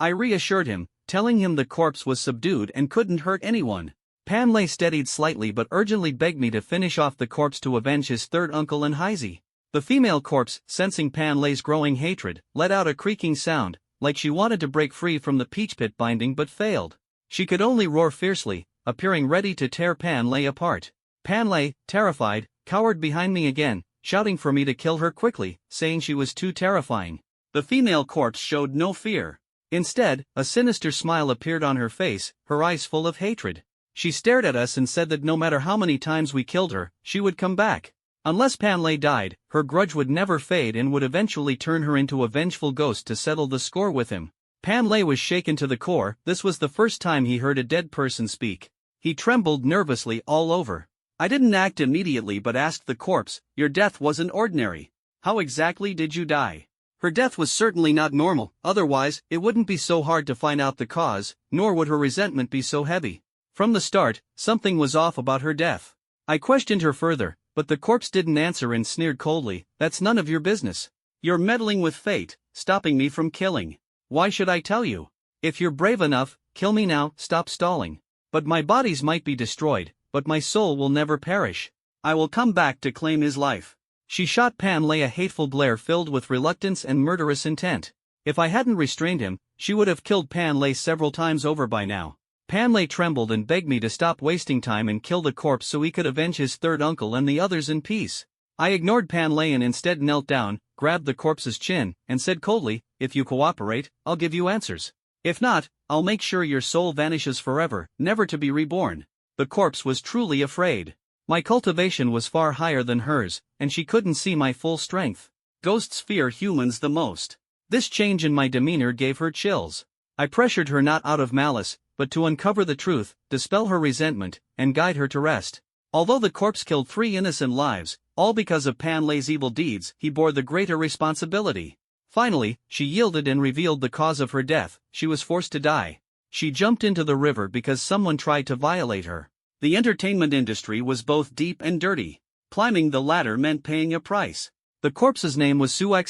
I reassured him, telling him the corpse was subdued and couldn't hurt anyone. Pan Lei steadied slightly but urgently begged me to finish off the corpse to avenge his third uncle and Heisey. The female corpse, sensing Pan Lei's growing hatred, let out a creaking sound, like she wanted to break free from the peach pit binding but failed. She could only roar fiercely, appearing ready to tear Pan Lei apart. Pan Lei, terrified, cowered behind me again, shouting for me to kill her quickly, saying she was too terrifying. The female corpse showed no fear. Instead, a sinister smile appeared on her face, her eyes full of hatred. She stared at us and said that no matter how many times we killed her, she would come back. Unless Pan Lei died, her grudge would never fade and would eventually turn her into a vengeful ghost to settle the score with him. Pan Lei was shaken to the core. This was the first time he heard a dead person speak. He trembled nervously all over. I didn't act immediately but asked the corpse, "Your death wasn't ordinary. How exactly did you die?" Her death was certainly not normal, otherwise, it wouldn't be so hard to find out the cause, nor would her resentment be so heavy. From the start, something was off about her death. I questioned her further, but the corpse didn't answer and sneered coldly, "That's none of your business. You're meddling with fate, stopping me from killing. Why should I tell you? If you're brave enough, kill me now, stop stalling. But my bodies might be destroyed, but my soul will never perish. I will come back to claim his life." She shot Pan Lei a hateful glare filled with reluctance and murderous intent. If I hadn't restrained him, she would have killed Pan Lei several times over by now. Pan Lei trembled and begged me to stop wasting time and kill the corpse so he could avenge his third uncle and the others in peace. I ignored Pan Lei and instead knelt down, grabbed the corpse's chin, and said coldly, "If you cooperate, I'll give you answers. If not, I'll make sure your soul vanishes forever, never to be reborn." The corpse was truly afraid. My cultivation was far higher than hers, and she couldn't see my full strength. Ghosts fear humans the most. This change in my demeanor gave her chills. I pressured her not out of malice, but to uncover the truth, dispel her resentment, and guide her to rest. Although the corpse killed 3 innocent lives, all because of Pan Lei's evil deeds, he bore the greater responsibility. Finally, she yielded and revealed the cause of her death. She was forced to die. She jumped into the river because someone tried to violate her. The entertainment industry was both deep and dirty. Climbing the ladder meant paying a price. The corpse's name was Sui,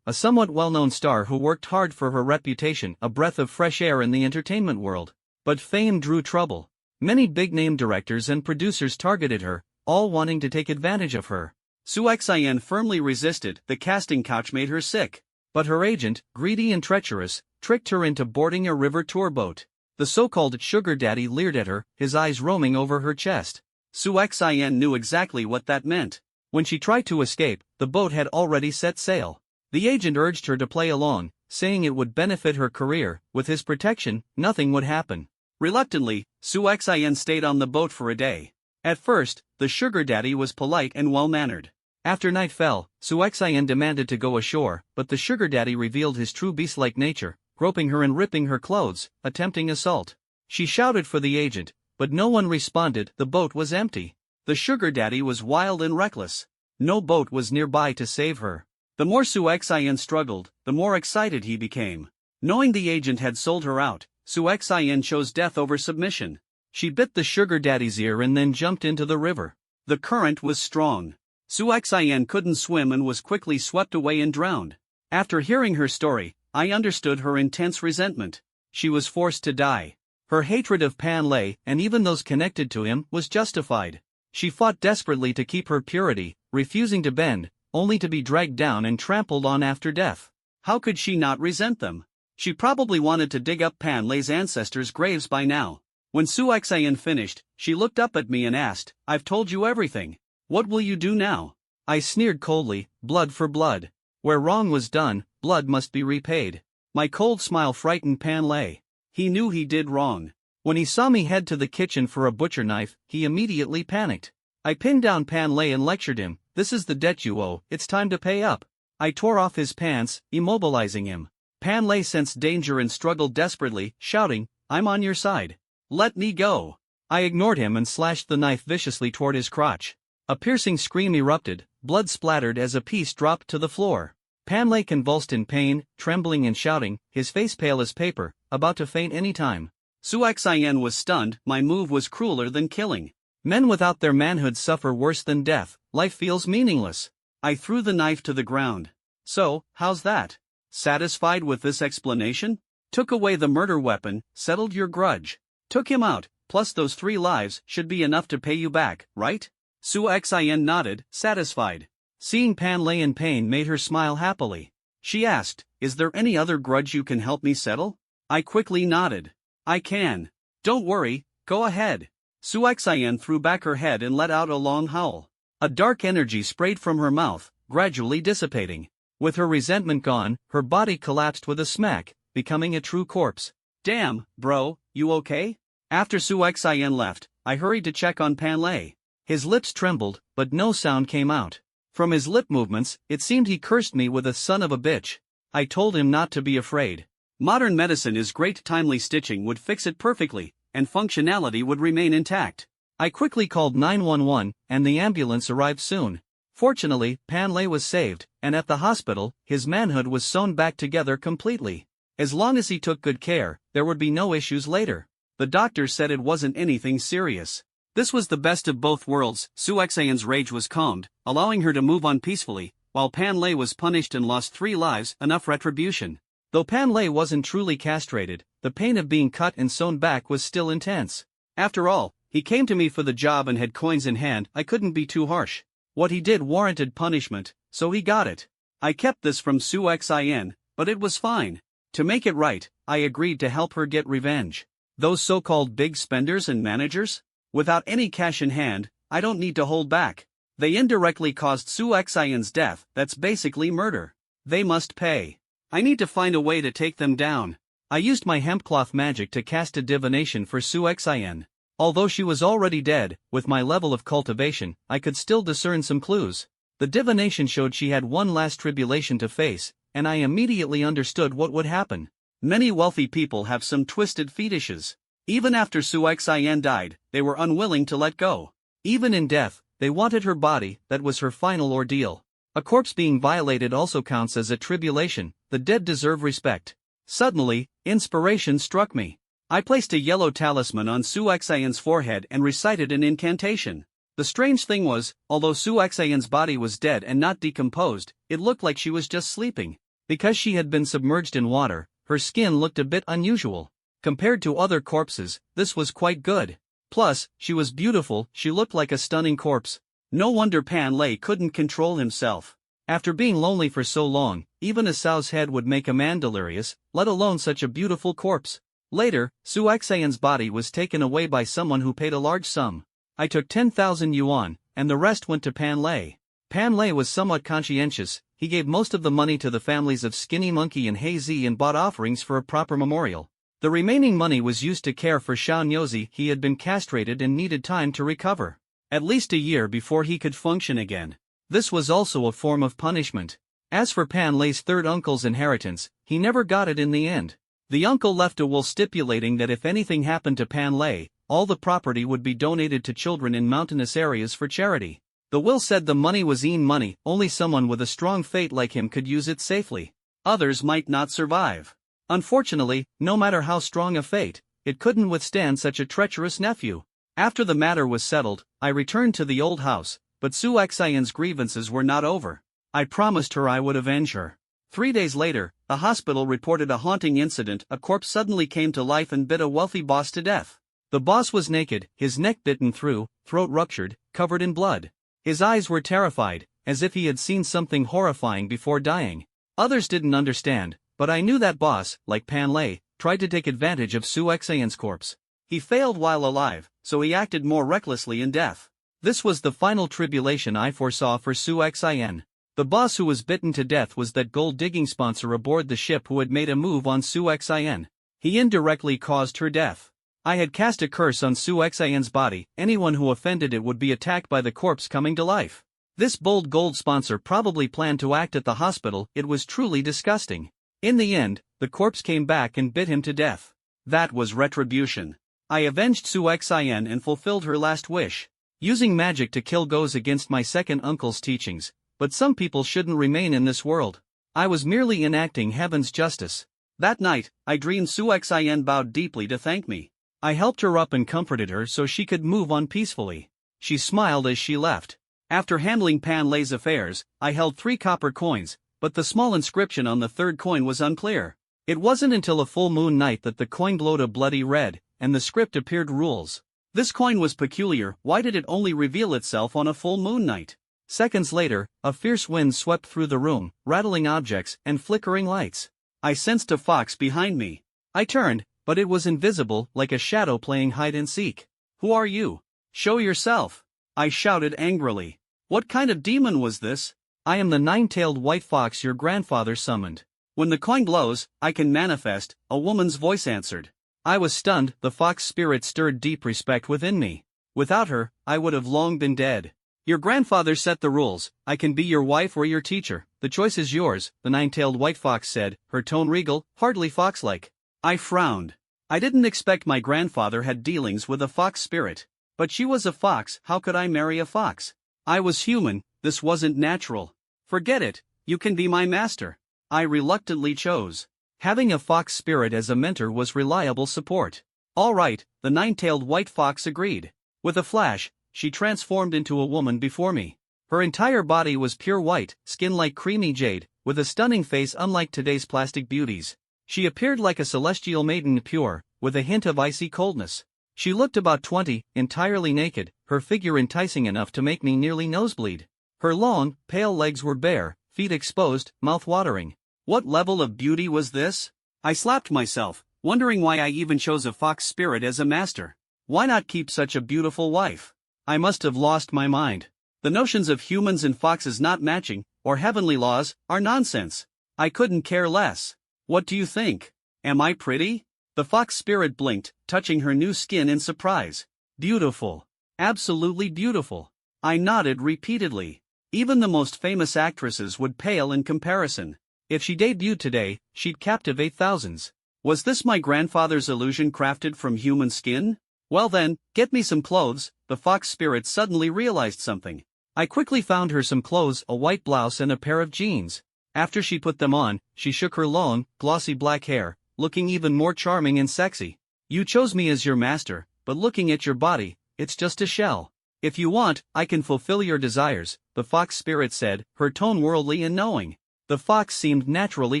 a somewhat well-known star who worked hard for her reputation, a breath of fresh air in the entertainment world. But fame drew trouble. Many big-name directors and producers targeted her, all wanting to take advantage of her. Sui firmly resisted. The casting couch made her sick. But her agent, greedy and treacherous, tricked her into boarding a river tour boat. The so-called sugar daddy leered at her, his eyes roaming over her chest. Sui knew exactly what that meant. When she tried to escape, the boat had already set sail. The agent urged her to play along, saying it would benefit her career. With his protection, nothing would happen. Reluctantly, Sui stayed on the boat for a day. At first, the sugar daddy was polite and well-mannered. After night fell, Sui demanded to go ashore, but the sugar daddy revealed his true beast-like nature, groping her and ripping her clothes, attempting assault. She shouted for the agent, but no one responded. The boat was empty. The sugar daddy was wild and reckless. No boat was nearby to save her. The more Sui struggled, the more excited he became. Knowing the agent had sold her out, Sui chose death over submission. She bit the sugar daddy's ear and then jumped into the river. The current was strong. Sui couldn't swim and was quickly swept away and drowned. After hearing her story, I understood her intense resentment. She was forced to die. Her hatred of Pan Lei, and even those connected to him, was justified. She fought desperately to keep her purity, refusing to bend, only to be dragged down and trampled on after death. How could she not resent them? She probably wanted to dig up Pan Lei's ancestors' graves by now. When Sui finished, she looked up at me and asked, "I've told you everything. What will you do now?" I sneered coldly, "Blood for blood. Where wrong was done, blood must be repaid." My cold smile frightened Pan Lei. He knew he did wrong. When he saw me head to the kitchen for a butcher knife, he immediately panicked. I pinned down Pan Lei and lectured him, "This is the debt you owe, it's time to pay up." I tore off his pants, immobilizing him. Pan Lei sensed danger and struggled desperately, shouting, "I'm on your side. Let me go." I ignored him and slashed the knife viciously toward his crotch. A piercing scream erupted, blood splattered as a piece dropped to the floor. Pan Lei convulsed in pain, trembling and shouting, his face pale as paper, about to faint any time. Sui was stunned. My move was crueler than killing. Men without their manhood suffer worse than death. Life feels meaningless. I threw the knife to the ground. "So, how's that? Satisfied with this explanation?" Took away the murder weapon, settled your grudge. Took him out, plus those 3 lives should be enough to pay you back, right? Su Xin nodded, satisfied. Seeing Pan Lei in pain made her smile happily. She asked, "Is there any other grudge you can help me settle?" I quickly nodded. "I can. Don't worry, go ahead." Su Xin threw back her head and let out a long howl. A dark energy sprayed from her mouth, gradually dissipating. With her resentment gone, her body collapsed with a smack, becoming a true corpse. "Damn, bro, you okay?" After Su Xin left, I hurried to check on Pan Lei. His lips trembled, but no sound came out. From his lip movements, it seemed he cursed me with a son of a bitch. I told him not to be afraid. Modern medicine is great. Timely stitching would fix it perfectly, and functionality would remain intact. I quickly called 911, and the ambulance arrived soon. Fortunately, Pan Lei was saved, and at the hospital, his manhood was sewn back together completely. As long as he took good care, there would be no issues later. The doctor said it wasn't anything serious. This was the best of both worlds. Su Xian's rage was calmed, allowing her to move on peacefully, while Pan Lei was punished and lost 3 lives, enough retribution. Though Pan Lei wasn't truly castrated, the pain of being cut and sewn back was still intense. After all, he came to me for the job and had coins in hand. I couldn't be too harsh. What he did warranted punishment, so he got it. I kept this from Su Xin, but it was fine. To make it right, I agreed to help her get revenge. Those so-called big spenders and managers? Without any cash in hand, I don't need to hold back. They indirectly caused Su Xian's death. That's basically murder. They must pay. I need to find a way to take them down. I used my hempcloth magic to cast a divination for Su Xian. Although she was already dead, with my level of cultivation, I could still discern some clues. The divination showed she had one last tribulation to face, and I immediately understood what would happen. Many wealthy people have some twisted fetishes. Even after Su Xian died, they were unwilling to let go. Even in death, they wanted her body. That was her final ordeal. A corpse being violated also counts as a tribulation. The dead deserve respect. Suddenly, inspiration struck me. I placed a yellow talisman on Su Xian's forehead and recited an incantation. The strange thing was, although Su Xian's body was dead and not decomposed, it looked like she was just sleeping. Because she had been submerged in water, her skin looked a bit unusual. Compared to other corpses, this was quite good. Plus, she was beautiful. She looked like a stunning corpse. No wonder Pan Lei couldn't control himself. After being lonely for so long, even a sow's head would make a man delirious, let alone such a beautiful corpse. Later, Su Xian's body was taken away by someone who paid a large sum. I took 10,000 yuan, and the rest went to Pan Lei. Pan Lei was somewhat conscientious. He gave most of the money to the families of Skinny Monkey and Hazy and bought offerings for a proper memorial. The remaining money was used to care for Xiao Nyozi. He had been castrated and needed time to recover. At least a year before he could function again. This was also a form of punishment. As for Pan Lei's third uncle's inheritance, he never got it in the end. The uncle left a will stipulating that if anything happened to Pan Lei, all the property would be donated to children in mountainous areas for charity. The will said the money was money, only someone with a strong fate like him could use it safely. Others might not survive. Unfortunately, no matter how strong a fate, it couldn't withstand such a treacherous nephew. After the matter was settled, I returned to the old house, but Su Xian's grievances were not over. I promised her I would avenge her. 3 days later, the hospital reported a haunting incident. A corpse suddenly came to life and bit a wealthy boss to death. The boss was naked, his neck bitten through, throat ruptured, covered in blood. His eyes were terrified, as if he had seen something horrifying before dying. Others didn't understand, but I knew that boss, like Pan Lei, tried to take advantage of Su Xian's corpse. He failed while alive, so he acted more recklessly in death. This was the final tribulation I foresaw for Su Xian. The boss who was bitten to death was that gold-digging sponsor aboard the ship who had made a move on Su Xian. He indirectly caused her death. I had cast a curse on Su Xian's body. Anyone who offended it would be attacked by the corpse coming to life. This bold gold sponsor probably planned to act at the hospital. It was truly disgusting. In the end, the corpse came back and bit him to death. That was retribution. I avenged Su Xian and fulfilled her last wish. Using magic to kill goes against my second uncle's teachings, but some people shouldn't remain in this world. I was merely enacting heaven's justice. That night, I dreamed Su Xian bowed deeply to thank me. I helped her up and comforted her so she could move on peacefully. She smiled as she left. After handling Pan Lei's affairs, I held 3 copper coins, but the small inscription on the third coin was unclear. It wasn't until a full moon night that the coin glowed a bloody red, and the script appeared rules. This coin was peculiar. Why did it only reveal itself on a full moon night? Seconds later, a fierce wind swept through the room, rattling objects and flickering lights. I sensed a fox behind me. I turned, but it was invisible, like a shadow playing hide and seek. "Who are you? Show yourself!" I shouted angrily. What kind of demon was this? "I am the nine-tailed white fox your grandfather summoned. When the coin glows, I can manifest," a woman's voice answered. I was stunned. The fox spirit stirred deep respect within me. Without her, I would have long been dead. "Your grandfather set the rules. I can be your wife or your teacher. The choice is yours," the nine-tailed white fox said, her tone regal, hardly fox-like. I frowned. I didn't expect my grandfather had dealings with a fox spirit. But she was a fox. How could I marry a fox? I was human. This wasn't natural. "Forget it. You can be my master." I reluctantly chose. Having a fox spirit as a mentor was reliable support. "All right," the nine-tailed white fox agreed. With a flash, she transformed into a woman before me. Her entire body was pure white, skin like creamy jade, with a stunning face unlike today's plastic beauties. She appeared like a celestial maiden, pure, with a hint of icy coldness. She looked about 20, entirely naked, her figure enticing enough to make me nearly nosebleed. Her long, pale legs were bare, feet exposed, mouth watering. What level of beauty was this? I slapped myself, wondering why I even chose a fox spirit as a master. Why not keep such a beautiful wife? I must have lost my mind. The notions of humans and foxes not matching, or heavenly laws, are nonsense. I couldn't care less. "What do you think? Am I pretty?" The fox spirit blinked, touching her new skin in surprise. "Beautiful. Absolutely beautiful." I nodded repeatedly. Even the most famous actresses would pale in comparison. If she debuted today, she'd captivate thousands. Was this my grandfather's illusion crafted from human skin? "Well then, get me some clothes." The fox spirit suddenly realized something. I quickly found her some clothes, a white blouse and a pair of jeans. After she put them on, she shook her long, glossy black hair, looking even more charming and sexy. "You chose me as your master, but looking at your body, it's just a shell. If you want, I can fulfill your desires," the fox spirit said, her tone worldly and knowing. The fox seemed naturally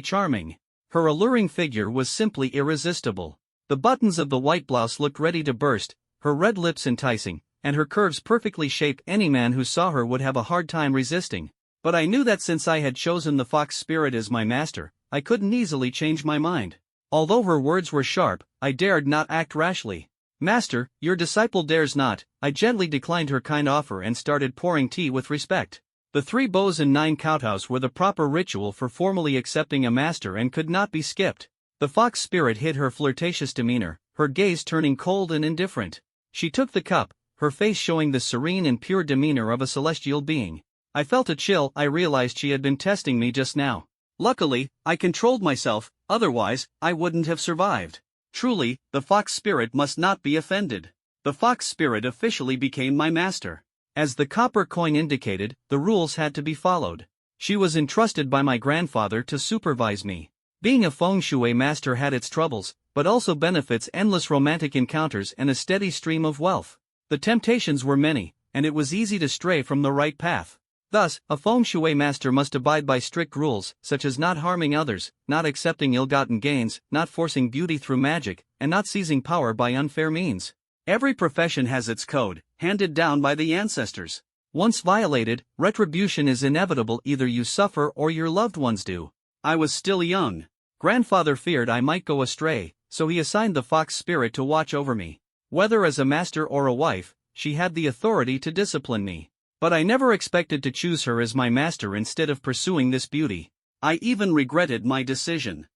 charming. Her alluring figure was simply irresistible. The buttons of the white blouse looked ready to burst, her red lips enticing, and her curves perfectly shaped. Any man who saw her would have a hard time resisting. But I knew that since I had chosen the fox spirit as my master, I couldn't easily change my mind. Although her words were sharp, I dared not act rashly. "Master, your disciple dares not." I gently declined her kind offer and started pouring tea with respect. The 3 bows and 9 kowtows were the proper ritual for formally accepting a master and could not be skipped. The fox spirit hid her flirtatious demeanor, her gaze turning cold and indifferent. She took the cup, her face showing the serene and pure demeanor of a celestial being. I felt a chill. I realized she had been testing me just now. Luckily, I controlled myself, otherwise, I wouldn't have survived. Truly, the fox spirit must not be offended. The fox spirit officially became my master. As the copper coin indicated, the rules had to be followed. She was entrusted by my grandfather to supervise me. Being a Feng Shui master had its troubles, but also benefits: endless romantic encounters and a steady stream of wealth. The temptations were many, and it was easy to stray from the right path. Thus, a Feng Shui master must abide by strict rules, such as not harming others, not accepting ill-gotten gains, not forcing beauty through magic, and not seizing power by unfair means. Every profession has its code, handed down by the ancestors. Once violated, retribution is inevitable. Either you suffer or your loved ones do. I was still young. Grandfather feared I might go astray, so he assigned the fox spirit to watch over me. Whether as a master or a wife, she had the authority to discipline me. But I never expected to choose her as my master instead of pursuing this beauty. I even regretted my decision.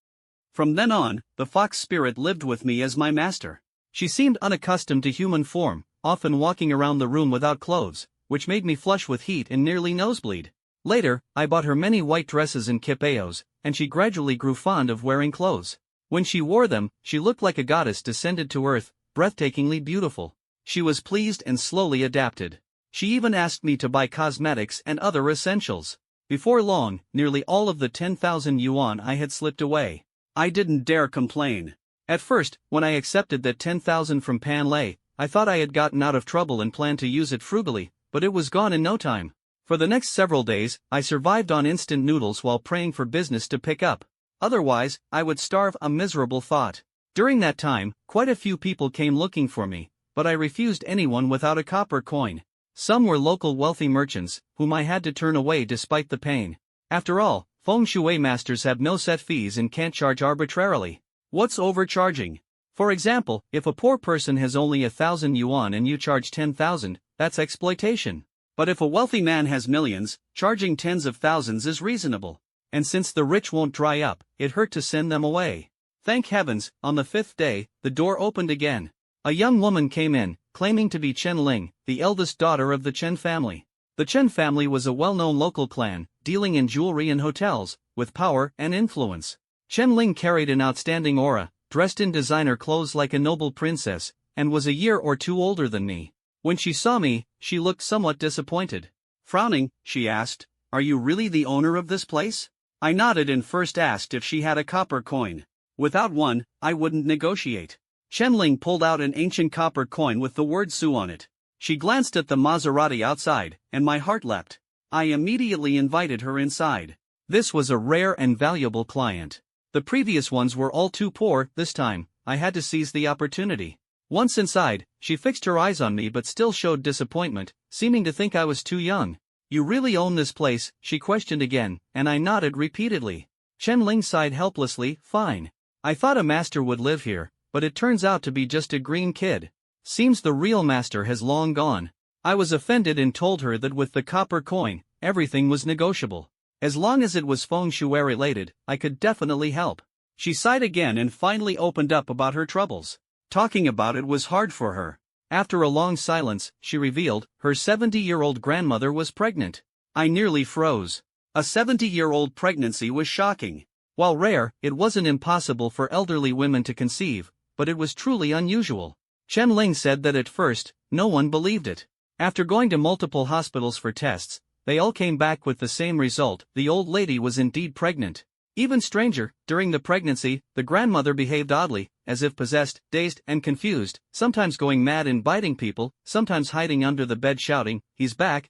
From then on, the fox spirit lived with me as my master. She seemed unaccustomed to human form, often walking around the room without clothes, which made me flush with heat and nearly nosebleed. Later, I bought her many white dresses and kipayos, and she gradually grew fond of wearing clothes. When she wore them, she looked like a goddess descended to earth, breathtakingly beautiful. She was pleased and slowly adapted. She even asked me to buy cosmetics and other essentials. Before long, nearly all of the 10,000 yuan I had slipped away. I didn't dare complain. At first, when I accepted that 10,000 from Pan Lei, I thought I had gotten out of trouble and planned to use it frugally, but it was gone in no time. For the next several days, I survived on instant noodles while praying for business to pick up. Otherwise, I would starve, a miserable thought. During that time, quite a few people came looking for me, but I refused anyone without a copper coin. Some were local wealthy merchants, whom I had to turn away despite the pain. After all, Feng Shui masters have no set fees and can't charge arbitrarily. What's overcharging? For example, if a poor person has only 1,000 yuan and you charge 10,000, that's exploitation. But if a wealthy man has millions, charging tens of thousands is reasonable. And since the rich won't dry up, it hurt to send them away. Thank heavens, on the 5th day, the door opened again. A young woman came in, claiming to be Chen Ling, the eldest daughter of the Chen family. The Chen family was a well-known local clan, dealing in jewelry and hotels, with power and influence. Chen Ling carried an outstanding aura, dressed in designer clothes like a noble princess, and was a year or two older than me. When she saw me, she looked somewhat disappointed. Frowning, she asked, "Are you really the owner of this place?" I nodded and first asked if she had a copper coin. Without one, I wouldn't negotiate. Chen Ling pulled out an ancient copper coin with the word Su on it. She glanced at the Maserati outside, and my heart leapt. I immediately invited her inside. This was a rare and valuable client. The previous ones were all too poor. This time, I had to seize the opportunity. Once inside, she fixed her eyes on me but still showed disappointment, seeming to think I was too young. "You really own this place?" she questioned again, and I nodded repeatedly. Chen Ling sighed helplessly. "Fine. I thought a master would live here, but it turns out to be just a green kid. Seems the real master has long gone." I was offended and told her that with the copper coin, everything was negotiable. As long as it was Feng Shui related, I could definitely help. She sighed again and finally opened up about her troubles. Talking about it was hard for her. After a long silence, she revealed her 70-year-old grandmother was pregnant. I nearly froze. A 70-year-old pregnancy was shocking. While rare, it wasn't impossible for elderly women to conceive, but it was truly unusual. Chen Ling said that at first, no one believed it. After going to multiple hospitals for tests, they all came back with the same result: the old lady was indeed pregnant. Even stranger, during the pregnancy, the grandmother behaved oddly, as if possessed, dazed, and confused, sometimes going mad and biting people, sometimes hiding under the bed shouting, he's back,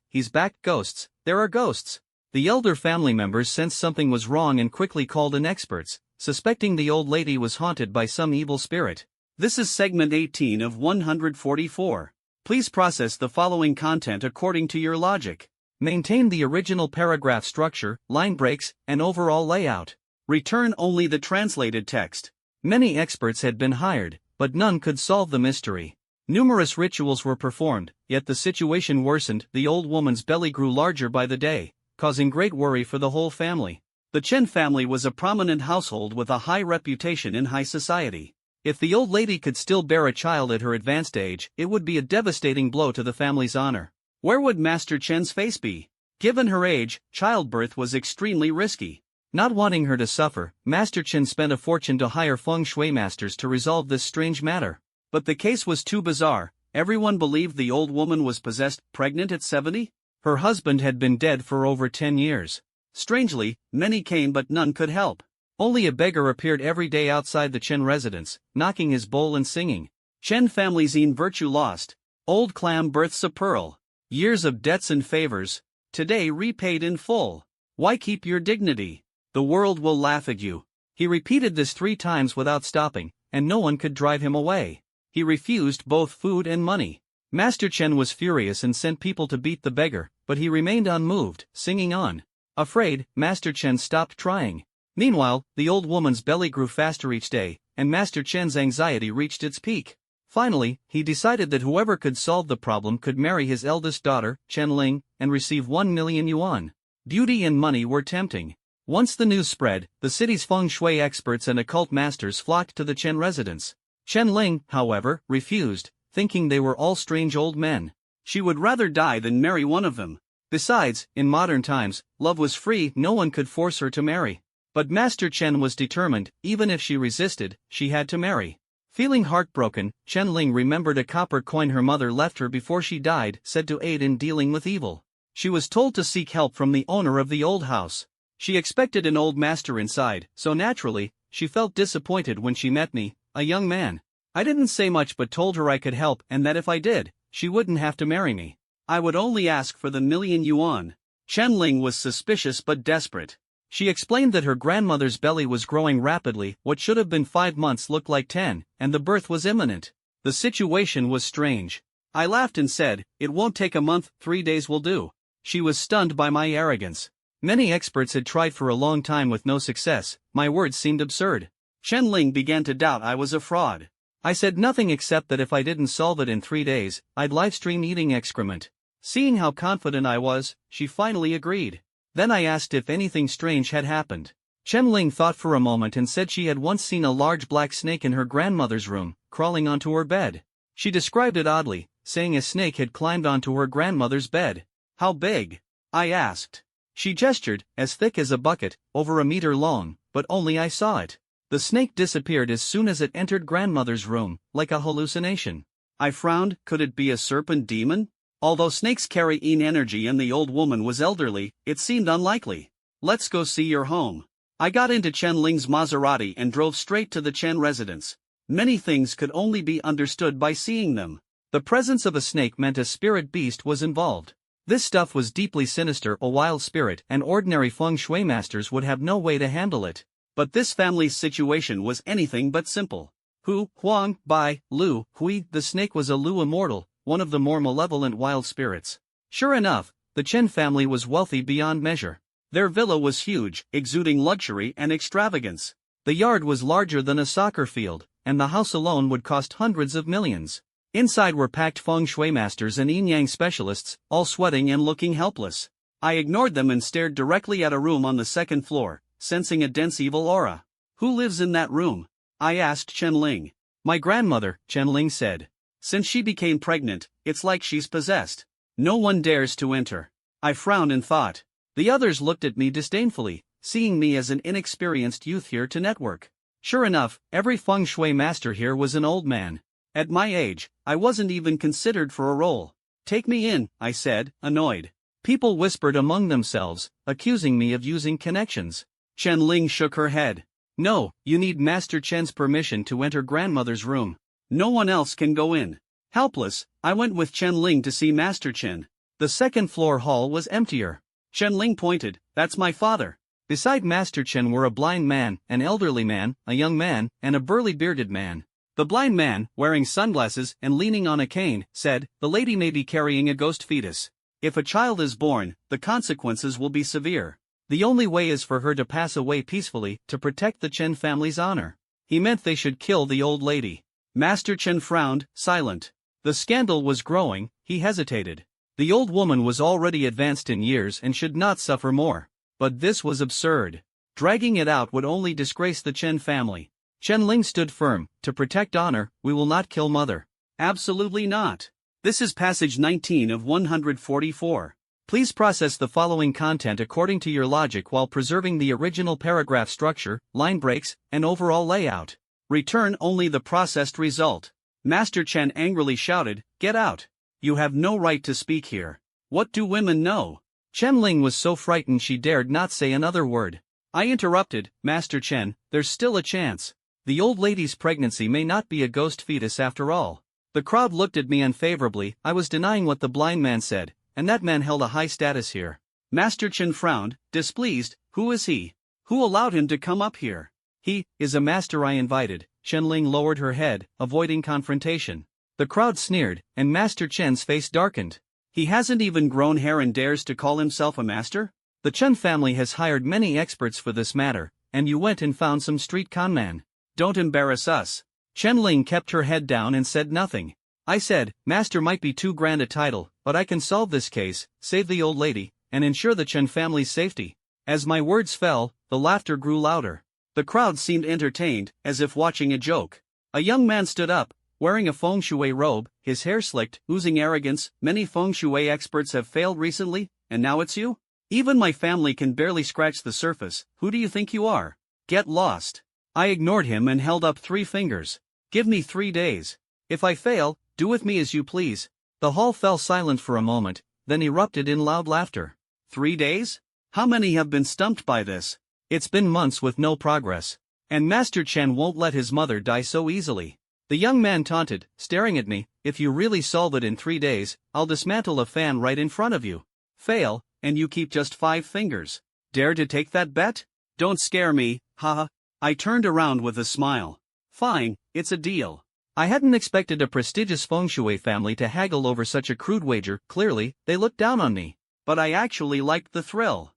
ghosts, there are ghosts." The elder family members sensed something was wrong and quickly called in experts, suspecting the old lady was haunted by some evil spirit. This is segment 18 of 144. Please process the following content according to your logic. Maintain the original paragraph structure, line breaks, and overall layout. Return only the translated text. Many experts had been hired, but none could solve the mystery. Numerous rituals were performed, yet the situation worsened. The old woman's belly grew larger by the day, causing great worry for the whole family. The Chen family was a prominent household with a high reputation in high society. If the old lady could still bear a child at her advanced age, it would be a devastating blow to the family's honor. Where would Master Chen's face be? Given her age, childbirth was extremely risky. Not wanting her to suffer, Master Chen spent a fortune to hire Feng Shui masters to resolve this strange matter. But the case was too bizarre. Everyone believed the old woman was possessed, pregnant at 70? Her husband had been dead for over 10 years. Strangely, many came but none could help. Only a beggar appeared every day outside the Chen residence, knocking his bowl and singing. "Chen family's in virtue lost. Old clam births a pearl. Years of debts and favors, today repaid in full. Why keep your dignity? The world will laugh at you." He repeated this 3 times without stopping, and no one could drive him away. He refused both food and money. Master Chen was furious and sent people to beat the beggar, but he remained unmoved, singing on. Afraid, Master Chen stopped trying. Meanwhile, the old woman's belly grew faster each day, and Master Chen's anxiety reached its peak. Finally, he decided that whoever could solve the problem could marry his eldest daughter, Chen Ling, and receive 1 million yuan. Beauty and money were tempting. Once the news spread, the city's Feng Shui experts and occult masters flocked to the Chen residence. Chen Ling, however, refused, thinking they were all strange old men. She would rather die than marry one of them. Besides, in modern times, love was free, no one could force her to marry. But Master Chen was determined, even if she resisted, she had to marry. Feeling heartbroken, Chen Ling remembered a copper coin her mother left her before she died, said to aid in dealing with evil. She was told to seek help from the owner of the old house. She expected an old master inside, so naturally, she felt disappointed when she met me, a young man. I didn't say much but told her I could help and that if I did, she wouldn't have to marry me. I would only ask for the 1 million yuan. Chen Ling was suspicious but desperate. She explained that her grandmother's belly was growing rapidly, what should have been 5 months looked like 10, and the birth was imminent. The situation was strange. I laughed and said, "It won't take a month, 3 days will do." She was stunned by my arrogance. Many experts had tried for a long time with no success. My words seemed absurd. Chen Ling began to doubt I was a fraud. I said nothing except that if I didn't solve it in 3 days, I'd livestream eating excrement. Seeing how confident I was, she finally agreed. Then I asked if anything strange had happened. Chen Ling thought for a moment and said she had once seen a large black snake in her grandmother's room, crawling onto her bed. She described it oddly, saying a snake had climbed onto her grandmother's bed. How big? I asked. She gestured, as thick as a bucket, over a meter long, but only I saw it. The snake disappeared as soon as it entered grandmother's room, like a hallucination. I frowned. Could it be a serpent demon? Although snakes carry yin energy and the old woman was elderly, it seemed unlikely. Let's go see your home. I got into Chen Ling's Maserati and drove straight to the Chen residence. Many things could only be understood by seeing them. The presence of a snake meant a spirit beast was involved. This stuff was deeply sinister, a wild spirit, and ordinary Feng Shui masters would have no way to handle it. But this family's situation was anything but simple. Hu, Huang, Bai, Lu, Hui, the snake was a Lu immortal, one of the more malevolent wild spirits. Sure enough, the Chen family was wealthy beyond measure. Their villa was huge, exuding luxury and extravagance. The yard was larger than a soccer field, and the house alone would cost hundreds of millions. Inside were packed Feng Shui masters and yin-yang specialists, all sweating and looking helpless. I ignored them and stared directly at a room on the second floor, sensing a dense evil aura. Who lives in that room? I asked Chen Ling. My grandmother, Chen Ling said. Since she became pregnant, it's like she's possessed. No one dares to enter. I frowned and thought. The others looked at me disdainfully, seeing me as an inexperienced youth here to network. Sure enough, every Feng Shui master here was an old man. At my age, I wasn't even considered for a role. Take me in, I said, annoyed. People whispered among themselves, accusing me of using connections. Chen Ling shook her head. No, you need Master Chen's permission to enter grandmother's room. No one else can go in. Helpless, I went with Chen Ling to see Master Chen. The second floor hall was emptier. Chen Ling pointed, "That's my father." Beside Master Chen were a blind man, an elderly man, a young man, and a burly bearded man. The blind man, wearing sunglasses and leaning on a cane, said, "The lady may be carrying a ghost fetus. If a child is born, the consequences will be severe. The only way is for her to pass away peacefully, to protect the Chen family's honor." He meant they should kill the old lady. Master Chen frowned, silent. The scandal was growing. He hesitated. The old woman was already advanced in years and should not suffer more. But this was absurd. Dragging it out would only disgrace the Chen family. Chen Ling stood firm. To protect honor, we will not kill mother. Absolutely not. This is passage 19 of 144. Please process the following content according to your logic while preserving the original paragraph structure, line breaks, and overall layout. Return only the processed result. Master Chen angrily shouted, "Get out! You have no right to speak here. What do women know?" Chen Ling was so frightened she dared not say another word. I interrupted, "Master Chen, there's still a chance. The old lady's pregnancy may not be a ghost fetus after all." The crowd looked at me unfavorably. I was denying what the blind man said, and that man held a high status here. Master Chen frowned, displeased. "Who is he? Who allowed him to come up here?" "He is a master I invited." Chen Ling lowered her head, avoiding confrontation. The crowd sneered, and Master Chen's face darkened. "He hasn't even grown hair and dares to call himself a master?" "The Chen family has hired many experts for this matter, and you went and found some street conman. Don't embarrass us." Chen Ling kept her head down and said nothing. I said, "Master might be too grand a title, but I can solve this case, save the old lady, and ensure the Chen family's safety." As my words fell, the laughter grew louder. The crowd seemed entertained, as if watching a joke. A young man stood up, wearing a Feng Shui robe, his hair slicked, oozing arrogance. "Many Feng Shui experts have failed recently, and now it's you? Even my family can barely scratch the surface. Who do you think you are? Get lost." I ignored him and held up 3 fingers. "Give me 3 days. If I fail, do with me as you please." The hall fell silent for a moment, then erupted in loud laughter. 3 days? How many have been stumped by this? It's been months with no progress. And Master Chen won't let his mother die so easily. The young man taunted, staring at me, "If you really solve it in 3 days, I'll dismantle a fan right in front of you. Fail, and you keep just 5 fingers. Dare to take that bet? Don't scare me, haha. I turned around with a smile. Fine, it's a deal. I hadn't expected a prestigious Feng Shui family to haggle over such a crude wager. Clearly, they looked down on me. But I actually liked the thrill.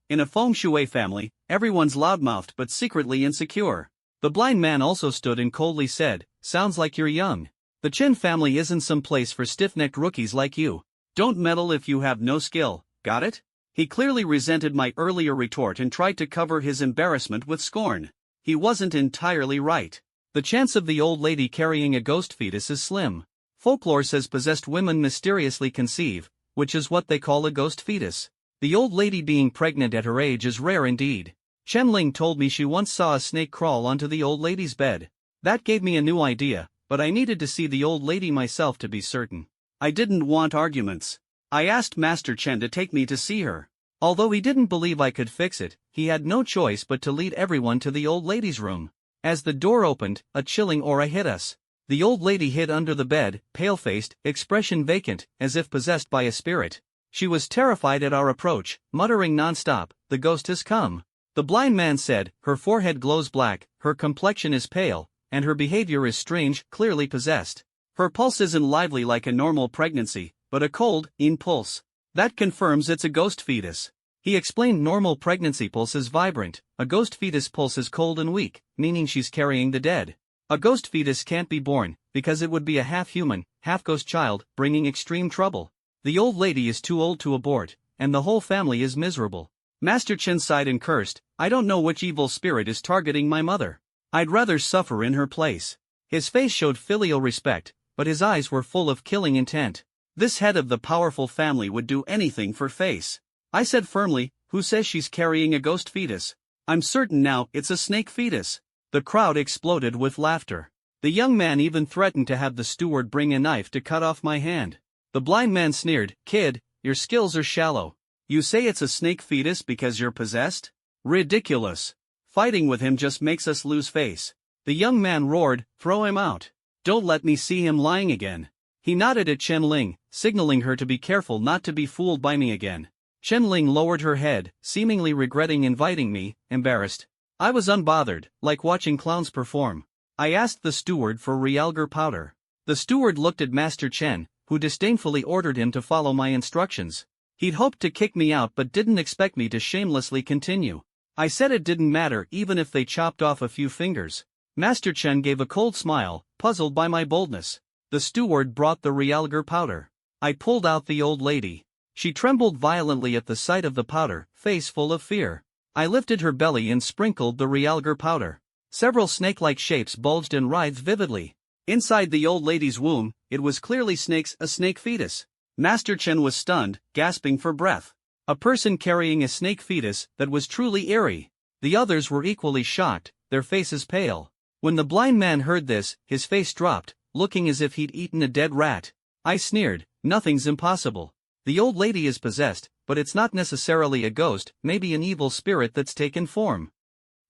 In a Feng Shui family, everyone's loudmouthed but secretly insecure. The blind man also stood and coldly said, "Sounds like you're young. The Chen family isn't some place for stiff-necked rookies like you. Don't meddle if you have no skill, got it?" He clearly resented my earlier retort and tried to cover his embarrassment with scorn. He wasn't entirely right. The chance of the old lady carrying a ghost fetus is slim. Folklore says possessed women mysteriously conceive, which is what they call a ghost fetus. The old lady being pregnant at her age is rare indeed. Chen Ling told me she once saw a snake crawl onto the old lady's bed. That gave me a new idea, but I needed to see the old lady myself to be certain. I didn't want arguments. I asked Master Chen to take me to see her. Although he didn't believe I could fix it, he had no choice but to lead everyone to the old lady's room. As the door opened, a chilling aura hit us. The old lady hid under the bed, pale-faced, expression vacant, as if possessed by a spirit. She was terrified at our approach, muttering non-stop, "The ghost has come." The blind man said, "Her forehead glows black, her complexion is pale, and her behavior is strange, clearly possessed. Her pulse isn't lively like a normal pregnancy, but a cold, pulse. That confirms it's a ghost fetus." He explained normal pregnancy pulse is vibrant, a ghost fetus pulse is cold and weak, meaning she's carrying the dead. A ghost fetus can't be born, because it would be a half-human, half-ghost child, bringing extreme trouble. The old lady is too old to abort, and the whole family is miserable. Master Chen sighed and cursed, "I don't know which evil spirit is targeting my mother. I'd rather suffer in her place." His face showed filial respect, but his eyes were full of killing intent. This head of the powerful family would do anything for face. I said firmly, "Who says she's carrying a ghost fetus? I'm certain now it's a snake fetus." The crowd exploded with laughter. The young man even threatened to have the steward bring a knife to cut off my hand. The blind man sneered, "Kid, your skills are shallow. You say it's a snake fetus because you're possessed? Ridiculous. Fighting with him just makes us lose face." The young man roared, "Throw him out. Don't let me see him lying again." He nodded at Chen Ling, signaling her to be careful not to be fooled by me again. Chen Ling lowered her head, seemingly regretting inviting me, embarrassed. I was unbothered, like watching clowns perform. I asked the steward for realgar powder. The steward looked at Master Chen, who disdainfully ordered him to follow my instructions. He'd hoped to kick me out but didn't expect me to shamelessly continue. I said it didn't matter even if they chopped off a few fingers. Master Chen gave a cold smile, puzzled by my boldness. The steward brought the realgar powder. I pulled out the old lady. She trembled violently at the sight of the powder, face full of fear. I lifted her belly and sprinkled the realgar powder. Several snake-like shapes bulged and writhed vividly. Inside the old lady's womb, it was clearly a snake fetus. Master Chen was stunned, gasping for breath. A person carrying a snake fetus that was truly eerie. The others were equally shocked, their faces pale. When the blind man heard this, his face dropped, looking as if he'd eaten a dead rat. I sneered, "Nothing's impossible. The old lady is possessed, but it's not necessarily a ghost, maybe an evil spirit that's taken form."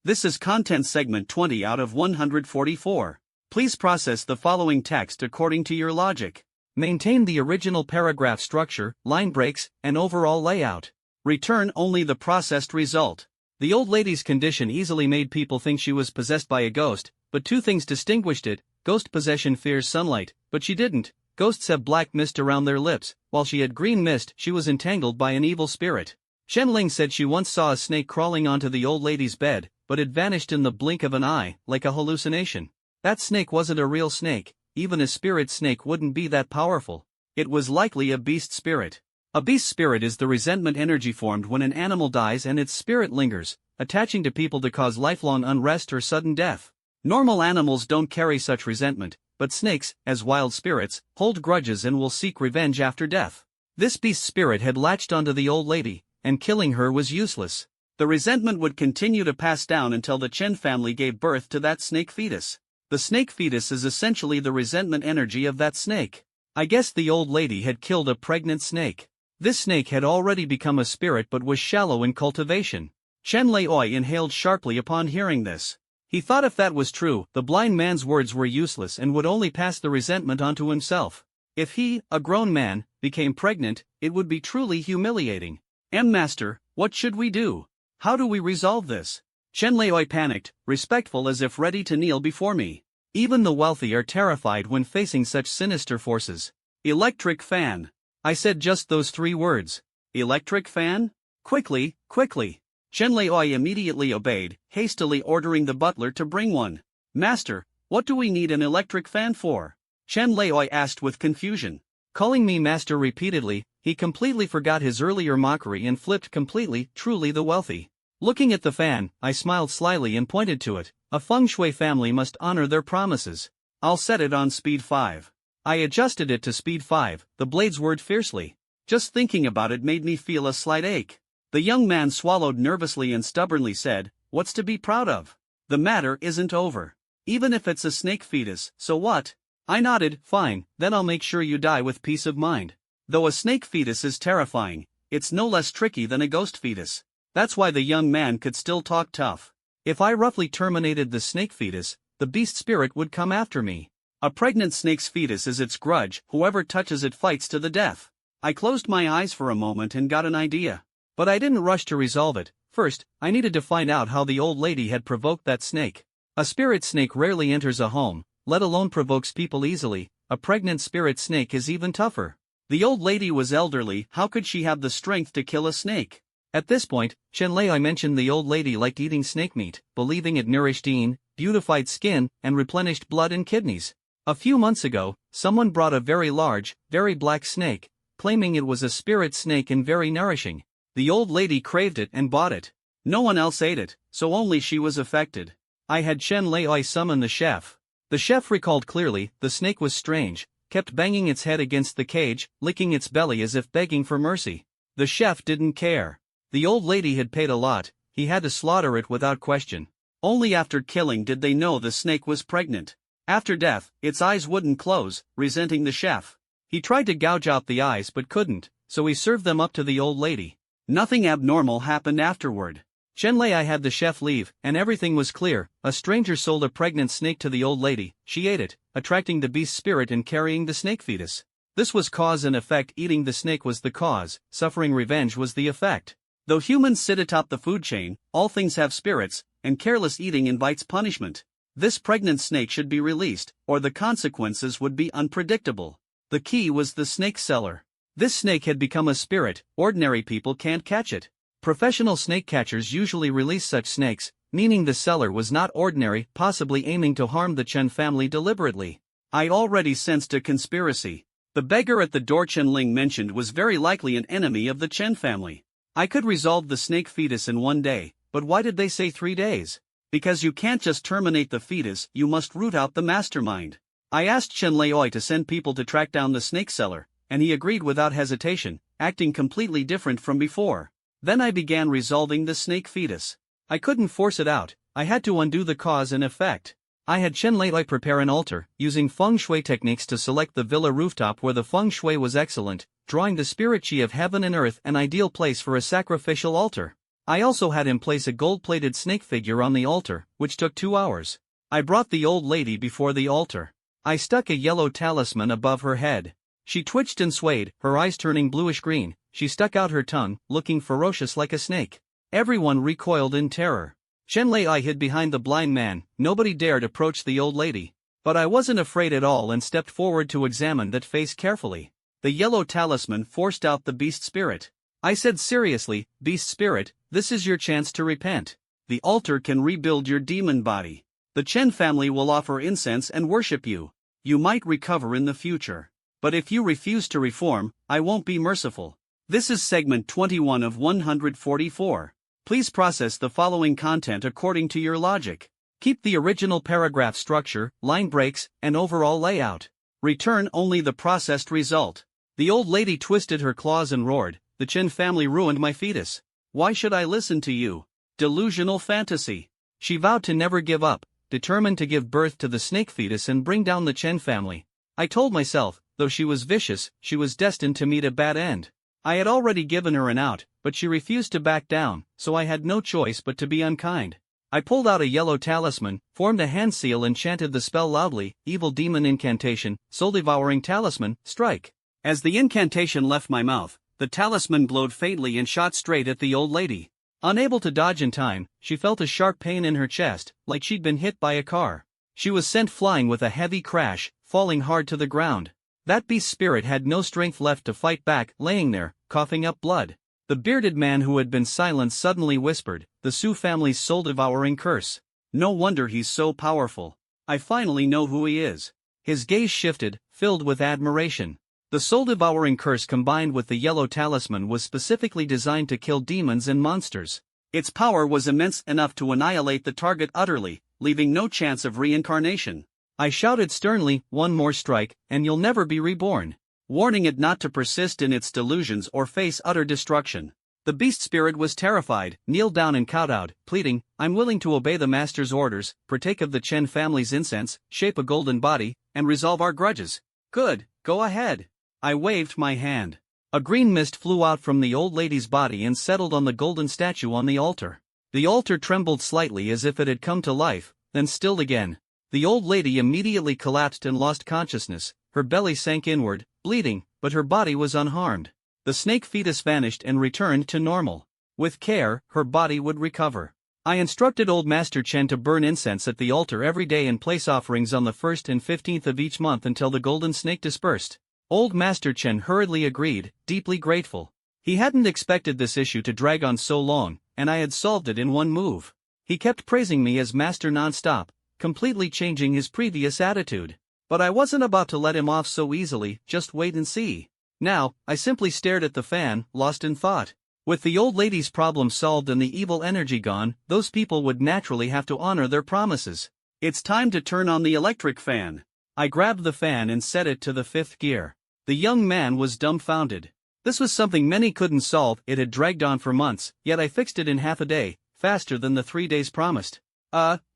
This is content segment 20 out of 144. Please process the following text according to your logic. Maintain the original paragraph structure, line breaks, and overall layout. Return only the processed result. The old lady's condition easily made people think she was possessed by a ghost, but two things distinguished it: ghost possession fears sunlight, but she didn't. Ghosts have black mist around their lips, while she had green mist. She was entangled by an evil spirit. Chen Ling said she once saw a snake crawling onto the old lady's bed, but it vanished in the blink of an eye, like a hallucination. That snake wasn't a real snake. Even a spirit snake wouldn't be that powerful. It was likely a beast spirit. A beast spirit is the resentment energy formed when an animal dies and its spirit lingers, attaching to people to cause lifelong unrest or sudden death. Normal animals don't carry such resentment, but snakes, as wild spirits, hold grudges and will seek revenge after death. This beast spirit had latched onto the old lady, and killing her was useless. The resentment would continue to pass down until the Chen family gave birth to that snake fetus. The snake fetus is essentially the resentment energy of that snake. I guess the old lady had killed a pregnant snake. This snake had already become a spirit but was shallow in cultivation. Chen Lei inhaled sharply upon hearing this. He thought if that was true, the blind man's words were useless and would only pass the resentment onto himself. If he, a grown man, became pregnant, it would be truly humiliating. Master, what should we do? How do we resolve this? Chen Leoi panicked, respectful as if ready to kneel before me. Even the wealthy are terrified when facing such sinister forces. Electric fan. I said just those 3 words. Electric fan? Quickly, quickly. Chen Leoi immediately obeyed, hastily ordering the butler to bring one. Master, what do we need an electric fan for? Chen Leoi asked with confusion. Calling me master repeatedly, he completely forgot his earlier mockery and flipped completely, truly the wealthy. Looking at the fan, I smiled slyly and pointed to it. A Feng Shui family must honor their promises. I'll set it on speed 5. I adjusted it to speed 5, the blades whirred fiercely. Just thinking about it made me feel a slight ache. The young man swallowed nervously and stubbornly said, "What's to be proud of? The matter isn't over. Even if it's a snake fetus, so what?" I nodded, "Fine, then I'll make sure you die with peace of mind." Though a snake fetus is terrifying, it's no less tricky than a ghost fetus. That's why the young man could still talk tough. If I roughly terminated the snake fetus, the beast spirit would come after me. A pregnant snake's fetus is its grudge, whoever touches it fights to the death. I closed my eyes for a moment and got an idea. But I didn't rush to resolve it. First, I needed to find out how the old lady had provoked that snake. A spirit snake rarely enters a home, let alone provokes people easily. A pregnant spirit snake is even tougher. The old lady was elderly, how could she have the strength to kill a snake? At this point, Chen Leoi mentioned the old lady liked eating snake meat, believing it nourished beautified skin, and replenished blood and kidneys. A few months ago, someone brought a very large, very black snake, claiming it was a spirit snake and very nourishing. The old lady craved it and bought it. No one else ate it, so only she was affected. I had Chen Leoi summon the chef. The chef recalled clearly, the snake was strange, kept banging its head against the cage, licking its belly as if begging for mercy. The chef didn't care. The old lady had paid a lot, he had to slaughter it without question. Only after killing did they know the snake was pregnant. After death, its eyes wouldn't close, resenting the chef. He tried to gouge out the eyes but couldn't, so he served them up to the old lady. Nothing abnormal happened afterward. Chen Leoi had the chef leave, and everything was clear. A stranger sold a pregnant snake to the old lady, she ate it, attracting the beast spirit and carrying the snake fetus. This was cause and effect. Eating the snake was the cause, suffering revenge was the effect. Though humans sit atop the food chain, all things have spirits, and careless eating invites punishment. This pregnant snake should be released, or the consequences would be unpredictable. The key was the snake seller. This snake had become a spirit, ordinary people can't catch it. Professional snake catchers usually release such snakes, meaning the seller was not ordinary, possibly aiming to harm the Chen family deliberately. I already sensed a conspiracy. The beggar at the door Chen Ling mentioned was very likely an enemy of the Chen family. I could resolve the snake fetus in 1 day, but why did they say 3 days? Because you can't just terminate the fetus, you must root out the mastermind. I asked Chen Leoi to send people to track down the snake seller, and he agreed without hesitation, acting completely different from before. Then I began resolving the snake fetus. I couldn't force it out, I had to undo the cause and effect. I had Chen Leoi prepare an altar, using Feng Shui techniques to select the villa rooftop where the Feng Shui was excellent, drawing the spirit chi of heaven and earth, an ideal place for a sacrificial altar. I also had him place a gold-plated snake figure on the altar, which took 2 hours. I brought the old lady before the altar. I stuck a yellow talisman above her head. She twitched and swayed, her eyes turning bluish-green. She stuck out her tongue, looking ferocious like a snake. Everyone recoiled in terror. Chen Leoi hid behind the blind man, nobody dared approach the old lady. But I wasn't afraid at all and stepped forward to examine that face carefully. The yellow talisman forced out the beast spirit. I said seriously, "Beast spirit, this is your chance to repent. The altar can rebuild your demon body. The Chen family will offer incense and worship you. You might recover in the future. But if you refuse to reform, I won't be merciful." This is segment 21 of 144. Please process the following content according to your logic. Keep the original paragraph structure, line breaks, and overall layout. Return only the processed result. The old lady twisted her claws and roared, "The Chen family ruined my fetus. Why should I listen to you? Delusional fantasy." She vowed to never give up, determined to give birth to the snake fetus and bring down the Chen family. I told myself, though she was vicious, she was destined to meet a bad end. I had already given her an out, but she refused to back down, so I had no choice but to be unkind. I pulled out a yellow talisman, formed a hand seal and chanted the spell loudly, "Evil demon incantation, soul-devouring talisman, strike." As the incantation left my mouth, the talisman glowed faintly and shot straight at the old lady. Unable to dodge in time, she felt a sharp pain in her chest, like she'd been hit by a car. She was sent flying with a heavy crash, falling hard to the ground. That beast spirit had no strength left to fight back, laying there, coughing up blood. The bearded man who had been silent suddenly whispered, "The Sue family's soul-devouring curse. No wonder he's so powerful. I finally know who he is." His gaze shifted, filled with admiration. The soul-devouring curse combined with the yellow talisman was specifically designed to kill demons and monsters. Its power was immense enough to annihilate the target utterly, leaving no chance of reincarnation. I shouted sternly, "One more strike, and you'll never be reborn," warning it not to persist in its delusions or face utter destruction. The beast spirit was terrified, kneeled down and kowtowed, pleading, "I'm willing to obey the master's orders, partake of the Chen family's incense, shape a golden body, and resolve our grudges." "Good, go ahead." I waved my hand. A green mist flew out from the old lady's body and settled on the golden statue on the altar. The altar trembled slightly as if it had come to life, then stilled again. The old lady immediately collapsed and lost consciousness. Her belly sank inward, bleeding, but her body was unharmed. The snake fetus vanished and returned to normal. With care, her body would recover. I instructed old Master Chen to burn incense at the altar every day and place offerings on the 1st and 15th of each month until the golden snake dispersed. Old Master Chen hurriedly agreed, deeply grateful. He hadn't expected this issue to drag on so long, and I had solved it in one move. He kept praising me as master non-stop, completely changing his previous attitude. But I wasn't about to let him off so easily, just wait and see. Now, I simply stared at the fan, lost in thought. With the old lady's problem solved and the evil energy gone, those people would naturally have to honor their promises. It's time to turn on the electric fan. I grabbed the fan and set it to the 5th gear. The young man was dumbfounded. This was something many couldn't solve. It had dragged on for months, yet I fixed it in half a day, faster than the 3 days promised.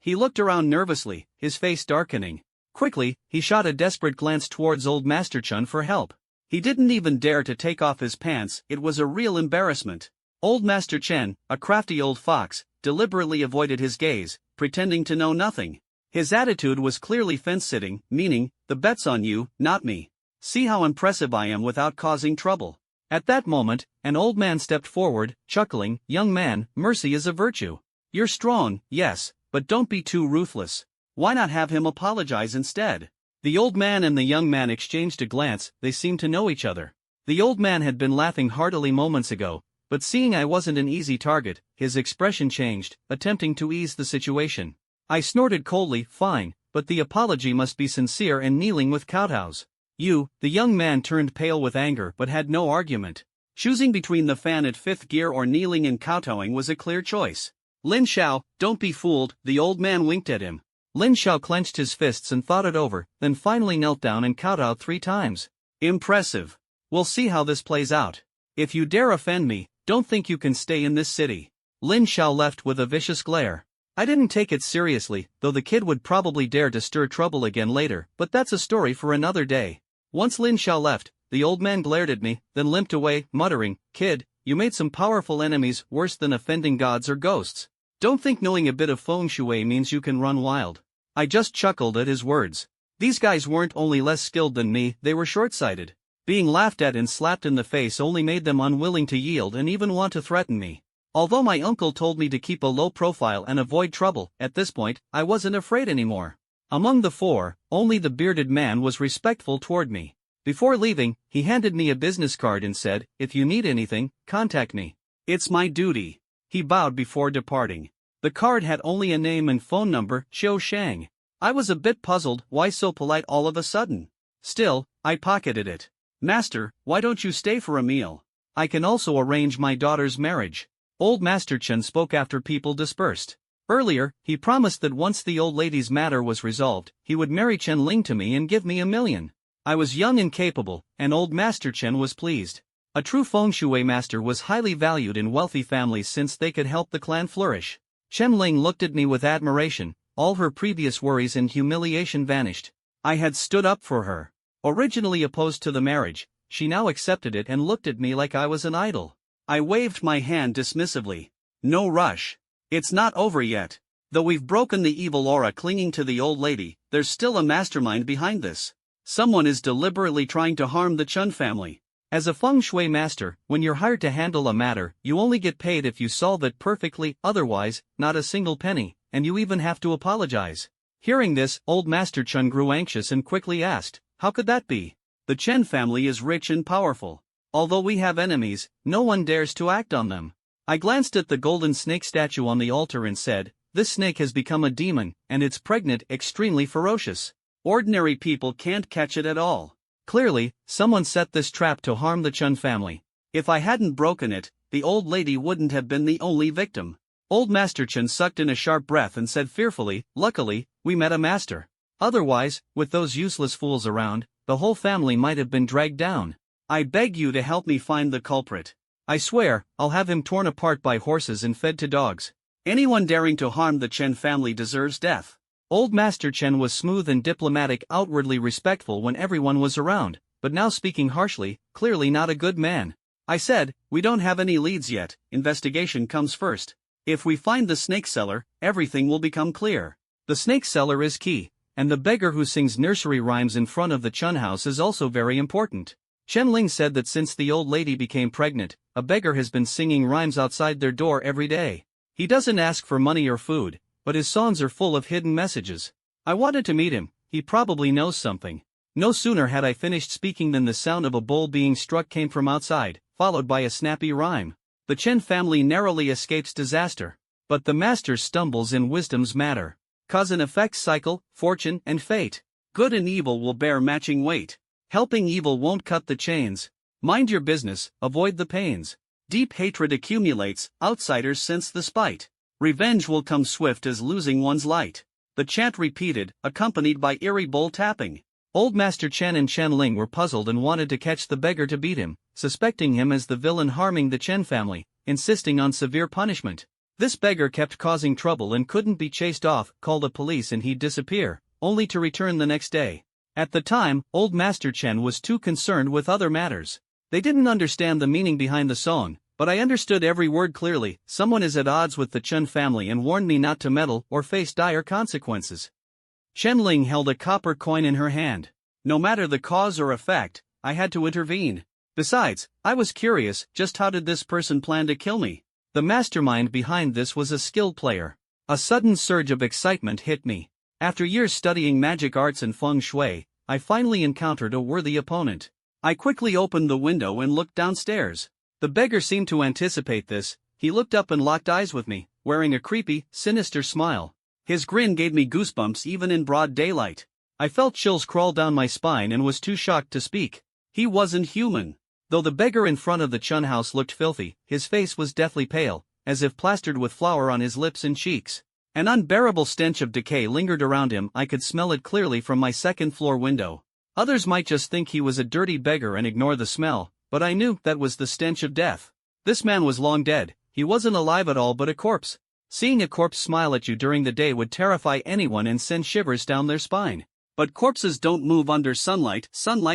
He looked around nervously, his face darkening. Quickly, he shot a desperate glance towards old Master Chen for help. He didn't even dare to take off his pants. It was a real embarrassment. Old Master Chen, a crafty old fox, deliberately avoided his gaze, pretending to know nothing. His attitude was clearly fence-sitting, meaning, "The bet's on you, not me. See how impressive I am without causing trouble." At that moment, an old man stepped forward, chuckling, "Young man, mercy is a virtue. You're strong, yes, but don't be too ruthless. Why not have him apologize instead?" The old man and the young man exchanged a glance. They seemed to know each other. The old man had been laughing heartily moments ago, but seeing I wasn't an easy target, his expression changed, attempting to ease the situation. I snorted coldly, "Fine, but the apology must be sincere," and kneeling with kowtows. The young man turned pale with anger but had no argument. Choosing between the fan at 5th gear or kneeling and kowtowing was a clear choice. "Lin Xiao, don't be fooled," the old man winked at him. Lin Xiao clenched his fists and thought it over, then finally knelt down and kowtowed 3 times. "Impressive. We'll see how this plays out. If you dare offend me, don't think you can stay in this city." Lin Xiao left with a vicious glare. I didn't take it seriously, though the kid would probably dare to stir trouble again later, but that's a story for another day. Once Lin Xiao left, the old man glared at me, then limped away, muttering, "Kid, you made some powerful enemies, worse than offending gods or ghosts. Don't think knowing a bit of Feng Shui means you can run wild." I just chuckled at his words. These guys weren't only less skilled than me, they were short-sighted. Being laughed at and slapped in the face only made them unwilling to yield and even want to threaten me. Although my uncle told me to keep a low profile and avoid trouble, at this point, I wasn't afraid anymore. Among the 4, only the bearded man was respectful toward me. Before leaving, he handed me a business card and said, "If you need anything, contact me. It's my duty." He bowed before departing. The card had only a name and phone number, Xiao Shang. I was a bit puzzled, why so polite all of a sudden? Still, I pocketed it. "Master, why don't you stay for a meal? I can also arrange my daughter's marriage." Old Master Chen spoke after people dispersed. Earlier, he promised that once the old lady's matter was resolved, he would marry Chen Ling to me and give me $1 million. I was young and capable, and old Master Chen was pleased. A true Feng Shui master was highly valued in wealthy families since they could help the clan flourish. Chen Ling looked at me with admiration, all her previous worries and humiliation vanished. I had stood up for her. Originally opposed to the marriage, she now accepted it and looked at me like I was an idol. I waved my hand dismissively. "No rush. It's not over yet. Though we've broken the evil aura clinging to the old lady, there's still a mastermind behind this. Someone is deliberately trying to harm the Chun family. As a Feng Shui master, when you're hired to handle a matter, you only get paid if you solve it perfectly, otherwise, not a single penny, and you even have to apologize. Hearing this, old Master Chen grew anxious and quickly asked, "How could that be? The Chen family is rich and powerful. Although we have enemies, no one dares to act on them." I glanced at the golden snake statue on the altar and said, "This snake has become a demon, and it's pregnant, extremely ferocious. Ordinary people can't catch it at all. Clearly, someone set this trap to harm the Chen family. If I hadn't broken it, the old lady wouldn't have been the only victim." Old Master Chen sucked in a sharp breath and said fearfully, "Luckily, we met a master. Otherwise, with those useless fools around, the whole family might have been dragged down. I beg you to help me find the culprit. I swear, I'll have him torn apart by horses and fed to dogs. Anyone daring to harm the Chen family deserves death." Old Master Chen was smooth and diplomatic, outwardly respectful when everyone was around, but now speaking harshly, clearly not a good man. I said, "We don't have any leads yet, investigation comes first. If we find the snake seller, everything will become clear. The snake seller is key, and the beggar who sings nursery rhymes in front of the Chen house is also very important." Chen Ling said that since the old lady became pregnant, a beggar has been singing rhymes outside their door every day. He doesn't ask for money or food, but his songs are full of hidden messages. I wanted to meet him, he probably knows something. No sooner had I finished speaking than the sound of a bowl being struck came from outside, followed by a snappy rhyme. The Chen family narrowly escapes disaster. But the master stumbles in wisdom's matter. Cause and effect cycle, fortune and fate. Good and evil will bear matching weight. Helping evil won't cut the chains. Mind your business, avoid the pains. Deep hatred accumulates, outsiders sense the spite. Revenge will come swift as losing one's light. The chant repeated, accompanied by eerie bowl tapping. Old Master Chen and Chen Ling were puzzled and wanted to catch the beggar to beat him, suspecting him as the villain harming the Chen family, insisting on severe punishment. This beggar kept causing trouble and couldn't be chased off, call the police and he'd disappear, only to return the next day. At the time, old Master Chen was too concerned with other matters. They didn't understand the meaning behind the song, but I understood every word clearly. Someone is at odds with the Chen family and warned me not to meddle or face dire consequences. Chen Ling held a copper coin in her hand. No matter the cause or effect, I had to intervene. Besides, I was curious, just how did this person plan to kill me? The mastermind behind this was a skilled player. A sudden surge of excitement hit me. After years studying magic arts and feng shui, I finally encountered a worthy opponent. I quickly opened the window and looked downstairs. The beggar seemed to anticipate this. He looked up and locked eyes with me, wearing a creepy, sinister smile. His grin gave me goosebumps even in broad daylight. I felt chills crawl down my spine and was too shocked to speak. He wasn't human. Though the beggar in front of the Chen house looked filthy, his face was deathly pale, as if plastered with flour on his lips and cheeks. An unbearable stench of decay lingered around him. I could smell it clearly from my second-floor window. Others might just think he was a dirty beggar and ignore the smell, but I knew that was the stench of death. This man was long dead. He wasn't alive at all but a corpse. Seeing a corpse smile at you during the day would terrify anyone and send shivers down their spine. But corpses don't move under sunlight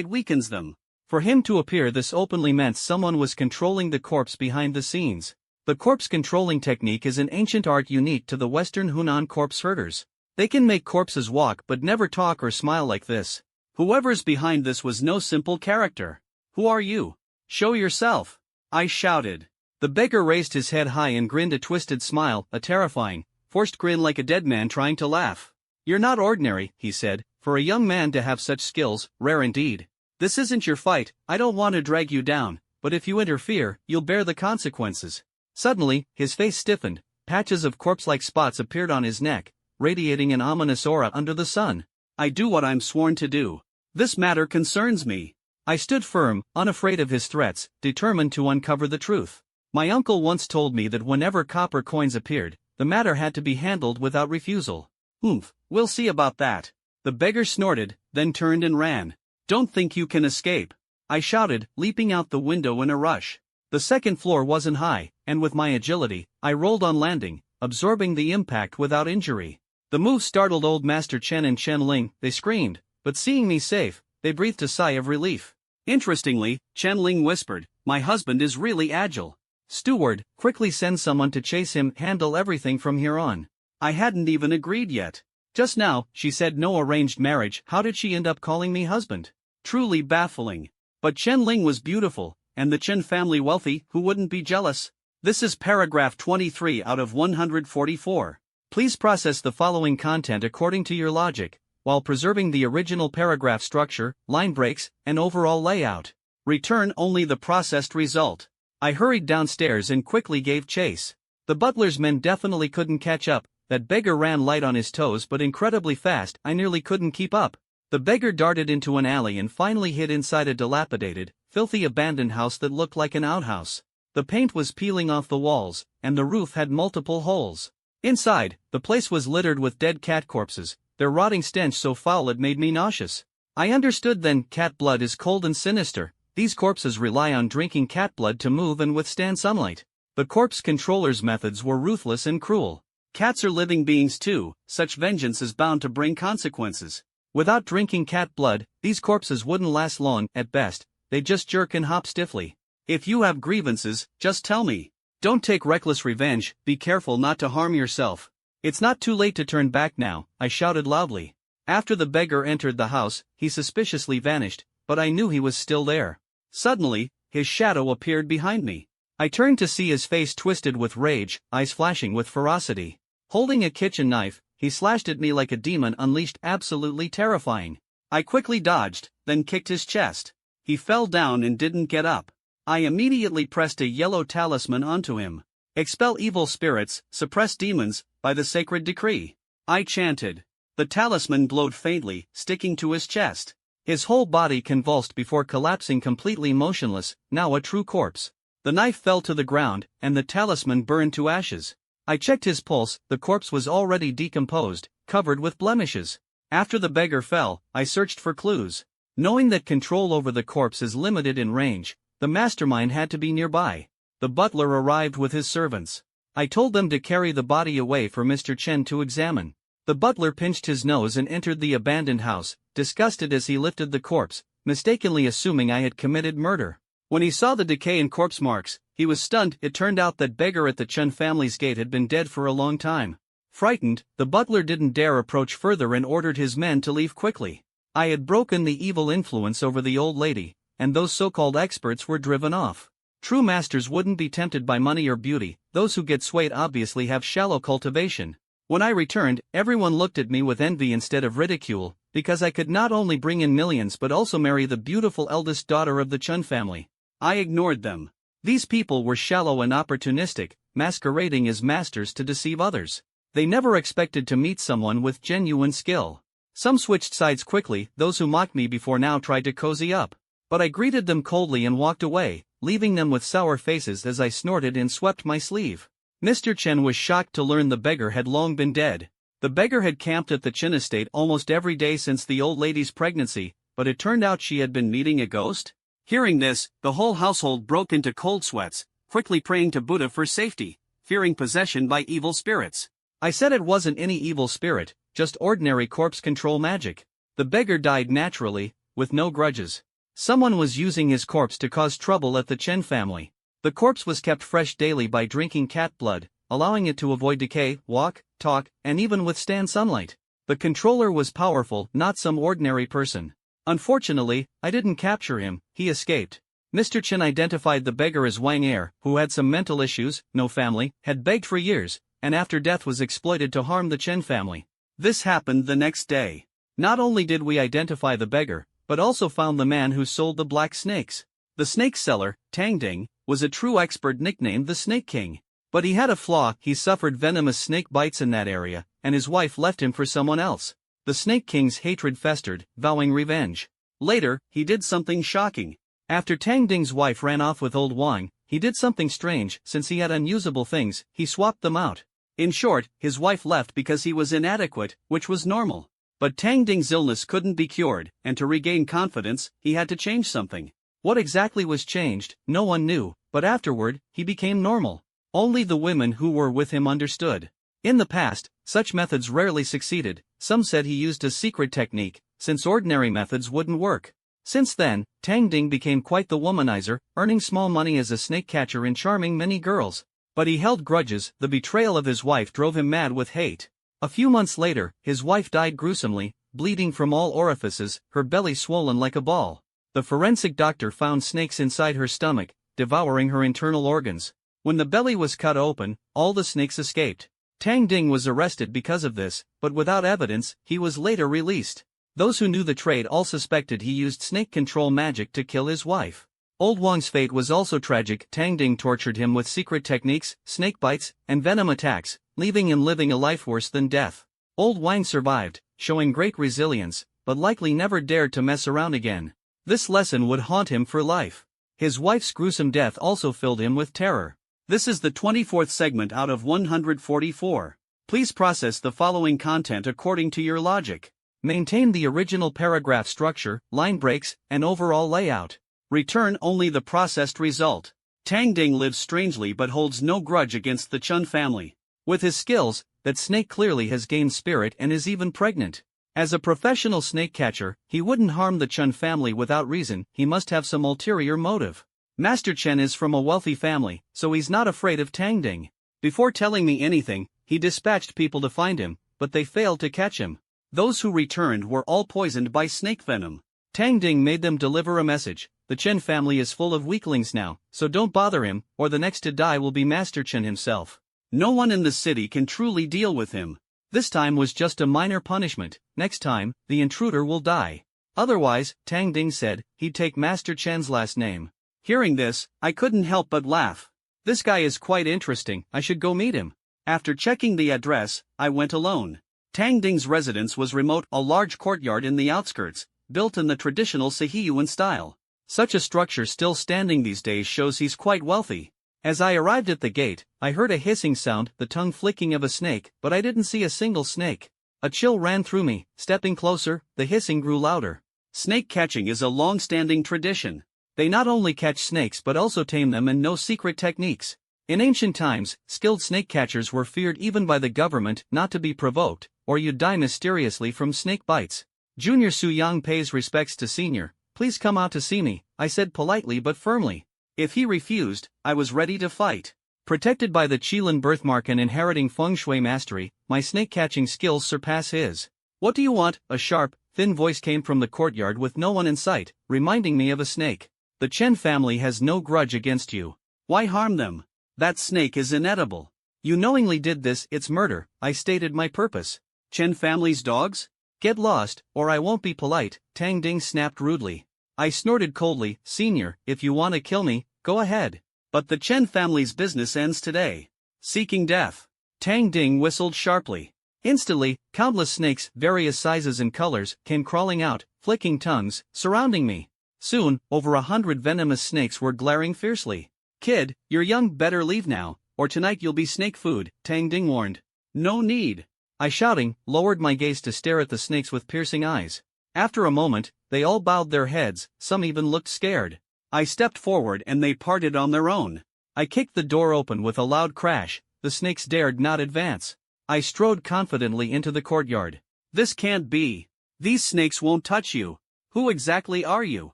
weakens them. For him to appear this openly meant someone was controlling the corpse behind the scenes. The corpse controlling technique is an ancient art unique to the Western Hunan corpse herders. They can make corpses walk but never talk or smile like this. Whoever's behind this was no simple character. "Who are you? Show yourself," I shouted. The beggar raised his head high and grinned a twisted smile, a terrifying, forced grin like a dead man trying to laugh. "You're not ordinary," he said, "for a young man to have such skills, rare indeed. This isn't your fight. I don't want to drag you down, but if you interfere, you'll bear the consequences." Suddenly, his face stiffened. Patches of corpse-like spots appeared on his neck, radiating an ominous aura under the sun. "I do what I'm sworn to do. This matter concerns me." I stood firm, unafraid of his threats, determined to uncover the truth. My uncle once told me that whenever copper coins appeared, the matter had to be handled without refusal. We'll see about that." The beggar snorted, then turned and ran. "Don't think you can escape," I shouted, leaping out the window in a rush. The second floor wasn't high, and with my agility, I rolled on landing, absorbing the impact without injury. The move startled old Master Chen and Chen Ling. They screamed, but seeing me safe, they breathed a sigh of relief. Interestingly, Chen Ling whispered, "My husband is really agile. Steward, quickly send someone to chase him, handle everything from here on." I hadn't even agreed yet. Just now, she said no arranged marriage. How did she end up calling me husband? Truly baffling. But Chen Ling was beautiful, and the Chen family wealthy, who wouldn't be jealous? This is paragraph 23 out of 144. Please process the following content according to your logic, while preserving the original paragraph structure, line breaks, and overall layout. Return only the processed result. I hurried downstairs and quickly gave chase. The butler's men definitely couldn't catch up. That beggar ran light on his toes but incredibly fast. I nearly couldn't keep up. The beggar darted into an alley and finally hid inside a dilapidated, filthy abandoned house that looked like an outhouse. The paint was peeling off the walls, and the roof had multiple holes. Inside, the place was littered with dead cat corpses, their rotting stench so foul it made me nauseous. I understood then, cat blood is cold and sinister. These corpses rely on drinking cat blood to move and withstand sunlight. The corpse controller's methods were ruthless and cruel. Cats are living beings too, such vengeance is bound to bring consequences. Without drinking cat blood, these corpses wouldn't last long. At best, they'd just jerk and hop stiffly. If you have grievances, just tell me. Don't take reckless revenge, be careful not to harm yourself. It's not too late to turn back now, I shouted loudly. After the beggar entered the house, he suspiciously vanished, but I knew he was still there. Suddenly, his shadow appeared behind me. I turned to see his face twisted with rage, eyes flashing with ferocity. Holding a kitchen knife, he slashed at me like a demon unleashed, absolutely terrifying. I quickly dodged, then kicked his chest. He fell down and didn't get up. I immediately pressed a yellow talisman onto him. Expel evil spirits, suppress demons, by the sacred decree. I chanted. The talisman glowed faintly, sticking to his chest. His whole body convulsed before collapsing completely motionless, now a true corpse. The knife fell to the ground, and the talisman burned to ashes. I checked his pulse, the corpse was already decomposed, covered with blemishes. After the beggar fell, I searched for clues. Knowing that control over the corpse is limited in range, the mastermind had to be nearby. The butler arrived with his servants. I told them to carry the body away for Mr. Chen to examine. The butler pinched his nose and entered the abandoned house, disgusted as he lifted the corpse, mistakenly assuming I had committed murder. When he saw the decay and corpse marks, he was stunned. It turned out that beggar at the Chen family's gate had been dead for a long time. Frightened, the butler didn't dare approach further and ordered his men to leave quickly. I had broken the evil influence over the old lady, and those so-called experts were driven off. True masters wouldn't be tempted by money or beauty. Those who get swayed obviously have shallow cultivation. When I returned, everyone looked at me with envy instead of ridicule, because I could not only bring in millions but also marry the beautiful eldest daughter of the Chen family. I ignored them. These people were shallow and opportunistic, masquerading as masters to deceive others. They never expected to meet someone with genuine skill. Some switched sides quickly. Those who mocked me before now tried to cozy up. But I greeted them coldly and walked away, leaving them with sour faces as I snorted and swept my sleeve. Mr. Chen was shocked to learn the beggar had long been dead. The beggar had camped at the Chen estate almost every day since the old lady's pregnancy, but it turned out she had been meeting a ghost. Hearing this, the whole household broke into cold sweats, quickly praying to Buddha for safety, fearing possession by evil spirits. I said it wasn't any evil spirit, just ordinary corpse control magic. The beggar died naturally, with no grudges. Someone was using his corpse to cause trouble at the Chen family. The corpse was kept fresh daily by drinking cat blood, allowing it to avoid decay, walk, talk, and even withstand sunlight. The controller was powerful, not some ordinary person. Unfortunately, I didn't capture him, he escaped. Mr. Chen identified the beggar as Wang Er, who had some mental issues, no family, had begged for years, and after death was exploited to harm the Chen family. This happened the next day. Not only did we identify the beggar, but also found the man who sold the black snakes. The snake seller, Tang Ding, was a true expert nicknamed the Snake King. But he had a flaw: he suffered venomous snake bites in that area, and his wife left him for someone else. The Snake King's hatred festered, vowing revenge. Later, he did something shocking. After Tang Ding's wife ran off with old Wang, he did something strange. Since he had unusable things, he swapped them out. In short, his wife left because he was inadequate, which was normal. But Tang Ding's illness couldn't be cured, and to regain confidence, he had to change something. What exactly was changed, no one knew, but afterward, he became normal. Only the women who were with him understood. In the past, such methods rarely succeeded. Some said he used a secret technique, since ordinary methods wouldn't work. Since then, Tang Ding became quite the womanizer, earning small money as a snake catcher and charming many girls. But he held grudges. The betrayal of his wife drove him mad with hate. A few months later, his wife died gruesomely, bleeding from all orifices, her belly swollen like a ball. The forensic doctor found snakes inside her stomach, devouring her internal organs. When the belly was cut open, all the snakes escaped. Tang Ding was arrested because of this, but without evidence, he was later released. Those who knew the trade all suspected he used snake control magic to kill his wife. Old Wang's fate was also tragic. Tang Ding tortured him with secret techniques, snake bites, and venom attacks, leaving him living a life worse than death. Old Wang survived, showing great resilience, but likely never dared to mess around again. This lesson would haunt him for life. His wife's gruesome death also filled him with terror. This is the 24th segment out of 144. Please process the following content according to your logic. Maintain the original paragraph structure, line breaks, and overall layout. Return only the processed result. Tang Ding lives strangely but holds no grudge against the Chun family. With his skills, that snake clearly has gained spirit and is even pregnant. As a professional snake catcher, he wouldn't harm the Chun family without reason. He must have some ulterior motive. Master Chen is from a wealthy family, so he's not afraid of Tang Ding. Before telling me anything, he dispatched people to find him, but they failed to catch him. Those who returned were all poisoned by snake venom. Tang Ding made them deliver a message. The Chen family is full of weaklings now, so don't bother him, or the next to die will be Master Chen himself. No one in the city can truly deal with him. This time was just a minor punishment. Next time, the intruder will die. Otherwise, Tang Ding said, he'd take Master Chen's last name. Hearing this, I couldn't help but laugh. This guy is quite interesting, I should go meet him. After checking the address, I went alone. Tang Ding's residence was remote, a large courtyard in the outskirts, built in the traditional Sihiyuan style. Such a structure still standing these days shows he's quite wealthy. As I arrived at the gate, I heard a hissing sound, the tongue flicking of a snake, but I didn't see a single snake. A chill ran through me. Stepping closer, the hissing grew louder. Snake catching is a long-standing tradition. They not only catch snakes but also tame them and know secret techniques. In ancient times, skilled snake catchers were feared even by the government, not to be provoked, or you'd die mysteriously from snake bites. Junior Su Yang pays respects to Senior. Please come out to see me, I said politely but firmly. If he refused, I was ready to fight. Protected by the Qilin birthmark and inheriting Feng Shui mastery, my snake-catching skills surpass his. What do you want? A sharp, thin voice came from the courtyard with no one in sight, reminding me of a snake. The Chen family has no grudge against you. Why harm them? That snake is inedible. You knowingly did this, it's murder. I stated my purpose. Chen family's dogs? Get lost, or I won't be polite, Tang Ding snapped rudely. I snorted coldly, Senior, if you want to kill me, go ahead. But the Chen family's business ends today. Seeking death. Tang Ding whistled sharply. Instantly, countless snakes, various sizes and colors, came crawling out, flicking tongues, surrounding me. Soon, over 100 venomous snakes were glaring fiercely. Kid, you're young, better leave now, or tonight you'll be snake food, Tang Ding warned. No need. I shouting, lowered my gaze to stare at the snakes with piercing eyes. After a moment, they all bowed their heads, some even looked scared. I stepped forward and they parted on their own. I kicked the door open with a loud crash, the snakes dared not advance. I strode confidently into the courtyard. This can't be. These snakes won't touch you. Who exactly are you?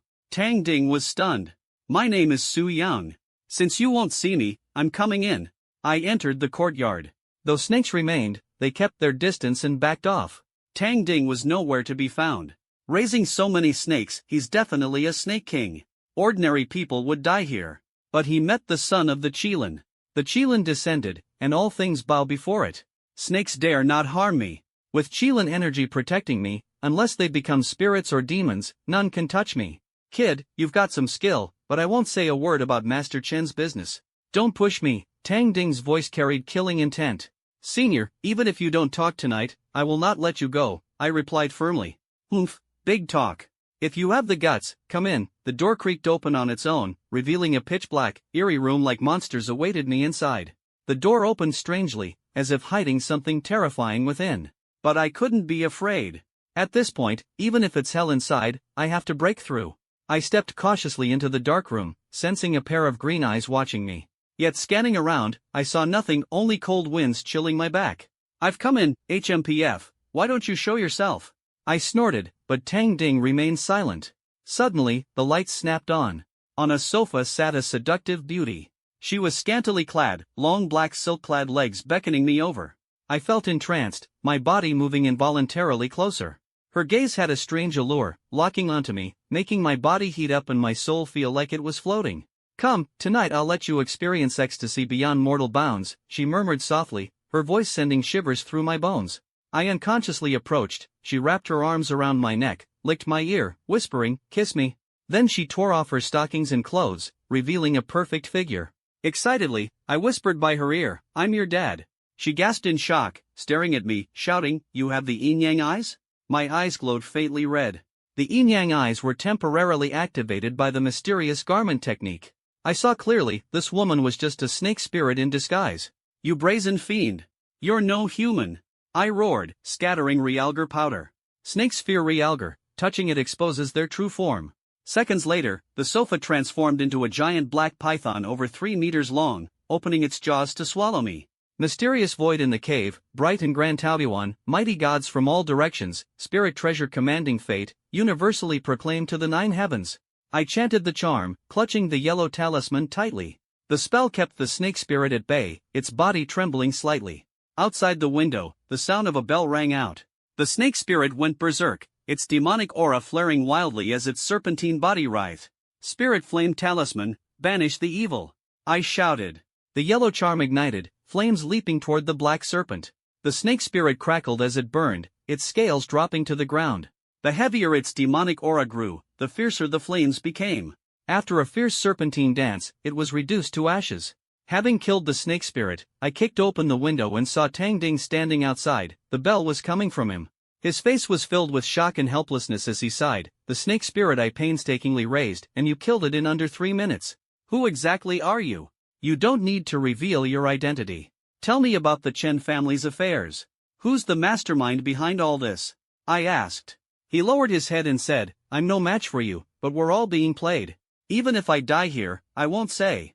Tang Ding was stunned. My name is Su Yang. Since you won't see me, I'm coming in. I entered the courtyard. Though snakes remained, they kept their distance and backed off. Tang Ding was nowhere to be found. Raising so many snakes, he's definitely a snake king. Ordinary people would die here. But he met the son of the Qilin. The Qilin descended, and all things bow before it. Snakes dare not harm me. With Qilin energy protecting me, unless they become spirits or demons, none can touch me. Kid, you've got some skill, but I won't say a word about Master Chen's business. Don't push me, Tang Ding's voice carried killing intent. Senior, even if you don't talk tonight, I will not let you go, I replied firmly. Oomph, big talk. If you have the guts, come in. The door creaked open on its own, revealing a pitch-black, eerie room like monsters awaited me inside. The door opened strangely, as if hiding something terrifying within. But I couldn't be afraid. At this point, even if it's hell inside, I have to break through. I stepped cautiously into the dark room, sensing a pair of green eyes watching me. Yet scanning around, I saw nothing, only cold winds chilling my back. I've come in, HMPF, why don't you show yourself? I snorted, but Tang Ding remained silent. Suddenly, the lights snapped on. On a sofa sat a seductive beauty. She was scantily clad, long black silk-clad legs beckoning me over. I felt entranced, my body moving involuntarily closer. Her gaze had a strange allure, locking onto me, making my body heat up and my soul feel like it was floating. "Come, tonight I'll let you experience ecstasy beyond mortal bounds," she murmured softly, her voice sending shivers through my bones. I unconsciously approached, she wrapped her arms around my neck, licked my ear, whispering, "Kiss me." Then she tore off her stockings and clothes, revealing a perfect figure. Excitedly, I whispered by her ear, "I'm your dad." She gasped in shock, staring at me, shouting, "You have the yin-yang eyes?" My eyes glowed faintly red. The yin-yang eyes were temporarily activated by the mysterious garment technique. I saw clearly, this woman was just a snake spirit in disguise. "You brazen fiend! You're no human!" I roared, scattering realgar powder. Snakes fear realgar, touching it exposes their true form. Seconds later, the sofa transformed into a giant black python over 3 meters long, opening its jaws to swallow me. Mysterious void in the cave, bright and grand Taoyuan, mighty gods from all directions, spirit treasure commanding fate, universally proclaimed to the 9 heavens. I chanted the charm, clutching the yellow talisman tightly. The spell kept the snake spirit at bay, its body trembling slightly. Outside the window, the sound of a bell rang out. The snake spirit went berserk, its demonic aura flaring wildly as its serpentine body writhed. "Spirit flame talisman, banish the evil!" I shouted. The yellow charm ignited, flames leaping toward the black serpent. The snake spirit crackled as it burned, its scales dropping to the ground. The heavier its demonic aura grew, the fiercer the flames became. After a fierce serpentine dance, it was reduced to ashes. Having killed the snake spirit, I kicked open the window and saw Tang Ding standing outside. The bell was coming from him. His face was filled with shock and helplessness as he sighed. "The snake spirit I painstakingly raised, and you killed it in under 3 minutes. Who exactly are you? You don't need to reveal your identity. Tell me about the Chen family's affairs. Who's the mastermind behind all this?" I asked. He lowered his head and said, "I'm no match for you, but we're all being played. Even if I die here, I won't say."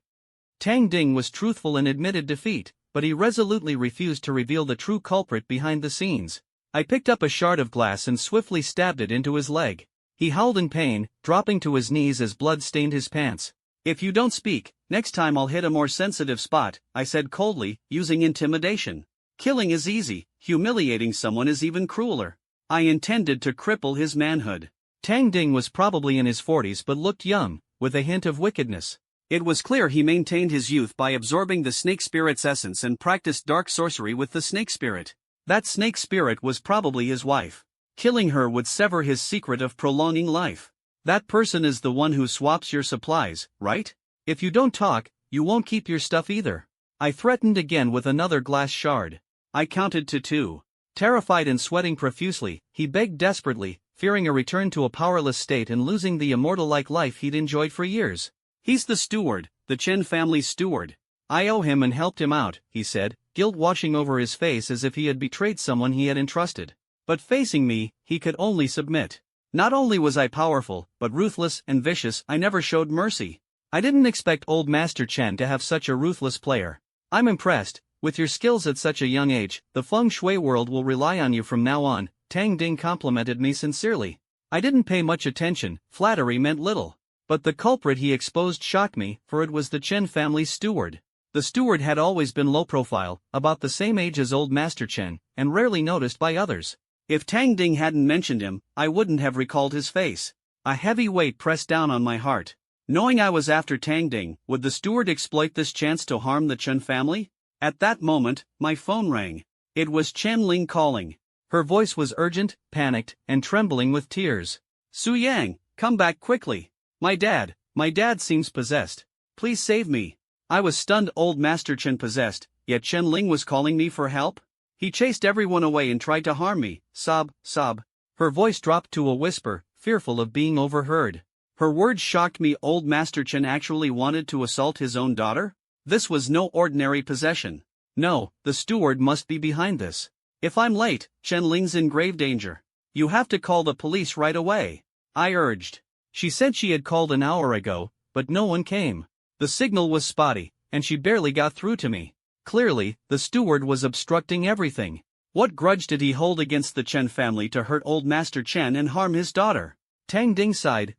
Tang Ding was truthful and admitted defeat, but he resolutely refused to reveal the true culprit behind the scenes. I picked up a shard of glass and swiftly stabbed it into his leg. He howled in pain, dropping to his knees as blood stained his pants. "If you don't speak, next time I'll hit a more sensitive spot," I said coldly, using intimidation. Killing is easy, humiliating someone is even crueler. I intended to cripple his manhood. Tang Ding was probably in his 40s but looked young, with a hint of wickedness. It was clear he maintained his youth by absorbing the snake spirit's essence and practiced dark sorcery with the snake spirit. That snake spirit was probably his wife. Killing her would sever his secret of prolonging life. That person is the one who swaps your supplies, right? If you don't talk, you won't keep your stuff either. I threatened again with another glass shard. I counted to 2. Terrified and sweating profusely, he begged desperately, fearing a return to a powerless state and losing the immortal-like life he'd enjoyed for years. "He's the steward, the Chen family's steward. I owe him and helped him out," he said, guilt washing over his face as if he had betrayed someone he had entrusted. But facing me, he could only submit. Not only was I powerful, but ruthless and vicious. I never showed mercy. I didn't expect old Master Chen to have such a ruthless player. "I'm impressed. With your skills at such a young age, the Feng Shui world will rely on you from now on," Tang Ding complimented me sincerely. I didn't pay much attention, flattery meant little. But the culprit he exposed shocked me, for it was the Chen family's steward. The steward had always been low profile, about the same age as old Master Chen, and rarely noticed by others. If Tang Ding hadn't mentioned him, I wouldn't have recalled his face. A heavy weight pressed down on my heart. Knowing I was after Tang Ding, would the steward exploit this chance to harm the Chen family? At that moment, my phone rang. It was Chen Ling calling. Her voice was urgent, panicked, and trembling with tears. "Su Yang, come back quickly. My dad seems possessed. Please save me." I was stunned. Old Master Chen possessed, yet Chen Ling was calling me for help? He chased everyone away and tried to harm me. Sob. Her voice dropped to a whisper, fearful of being overheard. Her words shocked me. Old Master Chen actually wanted to assault his own daughter? This was no ordinary possession. No, the steward must be behind this. If I'm late, Chen Ling's in grave danger. "You have to call the police right away," I urged. She said she had called an hour ago, but no one came. The signal was spotty, and she barely got through to me. Clearly, the steward was obstructing everything. What grudge did he hold against the Chen family to hurt old Master Chen and harm his daughter? Tang Ding sighed.